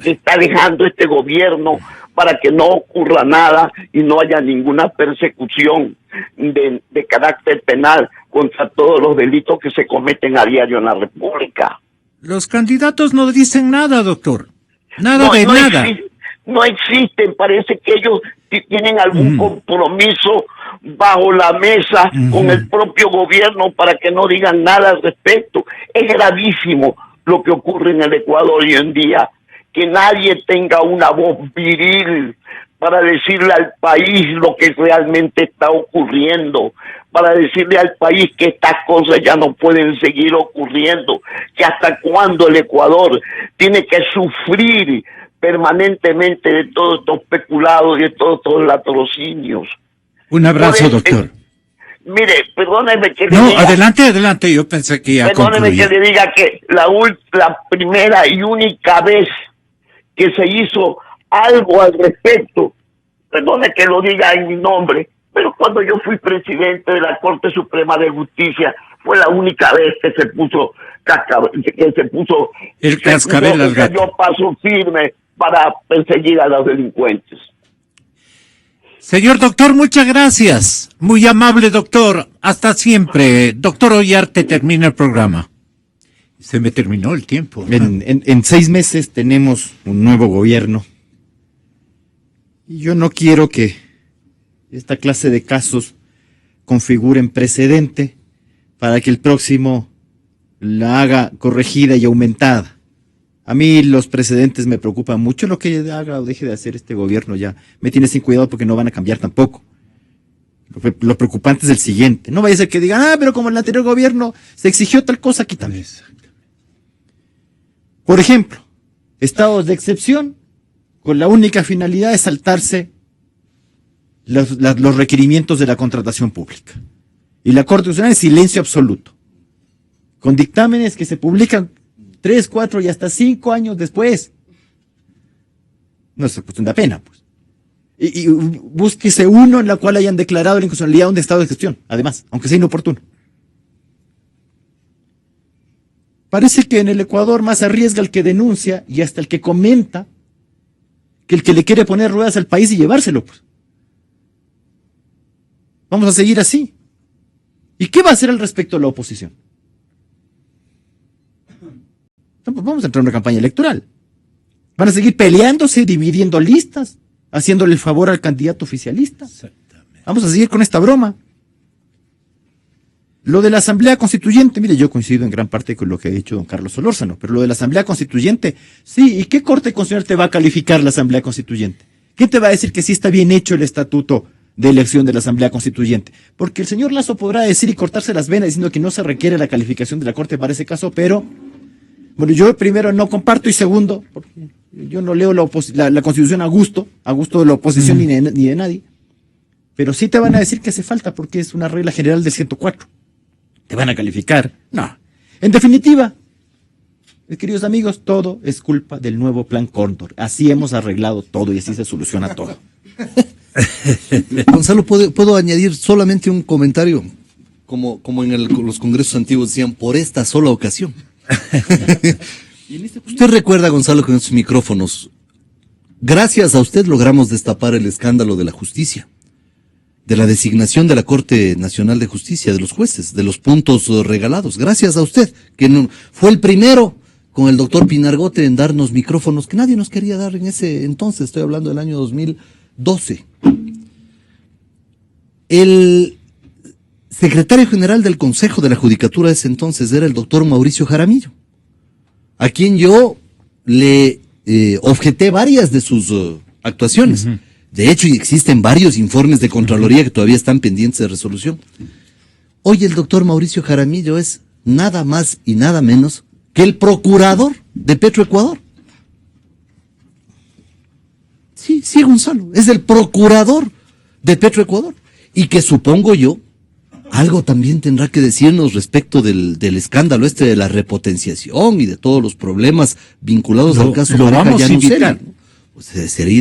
que está dejando este gobierno, para que no ocurra nada y no haya ninguna persecución de carácter penal contra todos los delitos que se cometen a diario en la República? Los candidatos no dicen nada, doctor. Nada. No existen, parece que ellos tienen algún compromiso bajo la mesa con el propio gobierno para que no digan nada al respecto. Es gravísimo lo que ocurre en el Ecuador hoy en día, que nadie tenga una voz viril para decirle al país lo que realmente está ocurriendo, para decirle al país que estas cosas ya no pueden seguir ocurriendo, que hasta cuándo el Ecuador tiene que sufrir permanentemente de todos estos peculados y de todos estos latrocinios. Un abrazo, doctor. Mire, perdóneme que le diga... No, adelante, yo pensé que ya perdóneme concluía. que le diga que la primera y única vez que se hizo algo al respecto, perdone que lo diga en mi nombre, pero cuando yo fui presidente de la Corte Suprema de Justicia, fue la única vez que se puso el cascabel al gato. Yo paso firme para perseguir a los delincuentes. Señor doctor, muchas gracias. Muy amable, doctor. Hasta siempre. Doctor Ollarte, termina el programa. Se me terminó el tiempo. En 6 meses tenemos un nuevo gobierno. Y yo no quiero que esta clase de casos configuren precedente para que el próximo la haga corregida y aumentada. A mí los precedentes me preocupan mucho. Lo que haga o deje de hacer este gobierno ya me tiene sin cuidado porque no van a cambiar tampoco. Lo preocupante es el siguiente. No vaya a ser que digan, pero como en el anterior gobierno se exigió tal cosa, aquí también. Por ejemplo, estados de excepción con la única finalidad de saltarse los requerimientos de la contratación pública. Y la Corte Constitucional en silencio absoluto. Con dictámenes que se publican 3, 4 y hasta 5 años después. No es cuestión de pena, pues. Y búsquese uno en la cual hayan declarado la inconstitucionalidad de un estado de excepción, además, aunque sea inoportuno. Parece que en el Ecuador más arriesga el que denuncia y hasta el que comenta que el que le quiere poner ruedas al país y llevárselo, pues. Vamos a seguir así. ¿Y qué va a hacer al respecto la oposición? Vamos a entrar en una campaña electoral. Van a seguir peleándose, dividiendo listas, haciéndole el favor al candidato oficialista. Vamos a seguir con esta broma. Lo de la Asamblea Constituyente, mire, yo coincido en gran parte con lo que ha dicho don Carlos Solórzano, pero lo de la Asamblea Constituyente, sí, ¿y qué Corte Constitucional te va a calificar la Asamblea Constituyente? ¿Quién te va a decir que sí está bien hecho el estatuto de elección de la Asamblea Constituyente? Porque el señor Lasso podrá decir y cortarse las venas diciendo que no se requiere la calificación de la Corte para ese caso, pero bueno, yo primero no comparto y segundo, porque yo no leo la Constitución a gusto de la oposición ni de nadie, pero sí te van a decir que hace falta porque es una regla general del 104. Te van a calificar. No. En definitiva, queridos amigos, todo es culpa del nuevo Plan Cóndor. Así hemos arreglado todo y así se soluciona todo. Gonzalo, ¿puedo añadir solamente un comentario? Como en los congresos antiguos decían, por esta sola ocasión. Usted recuerda, Gonzalo, con estos micrófonos, gracias a usted logramos destapar el escándalo de la justicia, de la designación de la Corte Nacional de Justicia, de los jueces, de los puntos regalados. Gracias a usted, que fue el primero con el doctor Pinargote en darnos micrófonos que nadie nos quería dar en ese entonces. Estoy hablando del año 2012. El secretario general del Consejo de la Judicatura de ese entonces era el doctor Mauricio Jaramillo, a quien yo le objeté varias de sus actuaciones. De hecho, existen varios informes de Contraloría que todavía están pendientes de resolución. Hoy el doctor Mauricio Jaramillo es nada más y nada menos que el procurador de Petroecuador. Sí, Gonzalo, es el procurador de Petroecuador. Y que supongo yo, algo también tendrá que decirnos respecto del escándalo de la repotenciación y de todos los problemas vinculados al caso. Lo vamos a invitar. Pues sería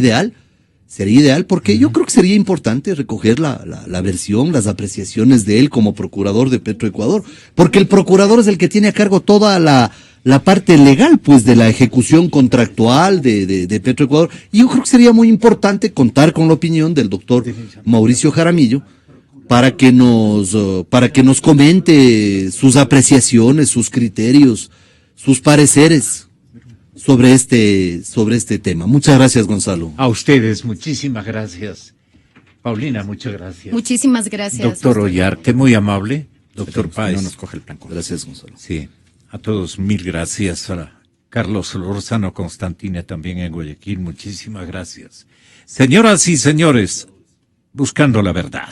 ideal porque yo creo que sería importante recoger la versión, las apreciaciones de él como procurador de Petroecuador, porque el procurador es el que tiene a cargo toda la parte legal, pues, de la ejecución contractual de Petroecuador, y yo creo que sería muy importante contar con la opinión del doctor Mauricio Jaramillo para que nos comente sus apreciaciones, sus criterios sus pareceres sobre este tema. Muchas gracias, Gonzalo. A ustedes, muchísimas gracias. Paulina, muchas gracias. Muchísimas gracias. Doctor Ollarte, muy amable. Doctor Páez. No nos coge el plan. Gracias, Gonzalo. Sí, a todos mil gracias. A Carlos Solórzano Constantine también en Guayaquil, muchísimas gracias. Señoras y señores, buscando la verdad.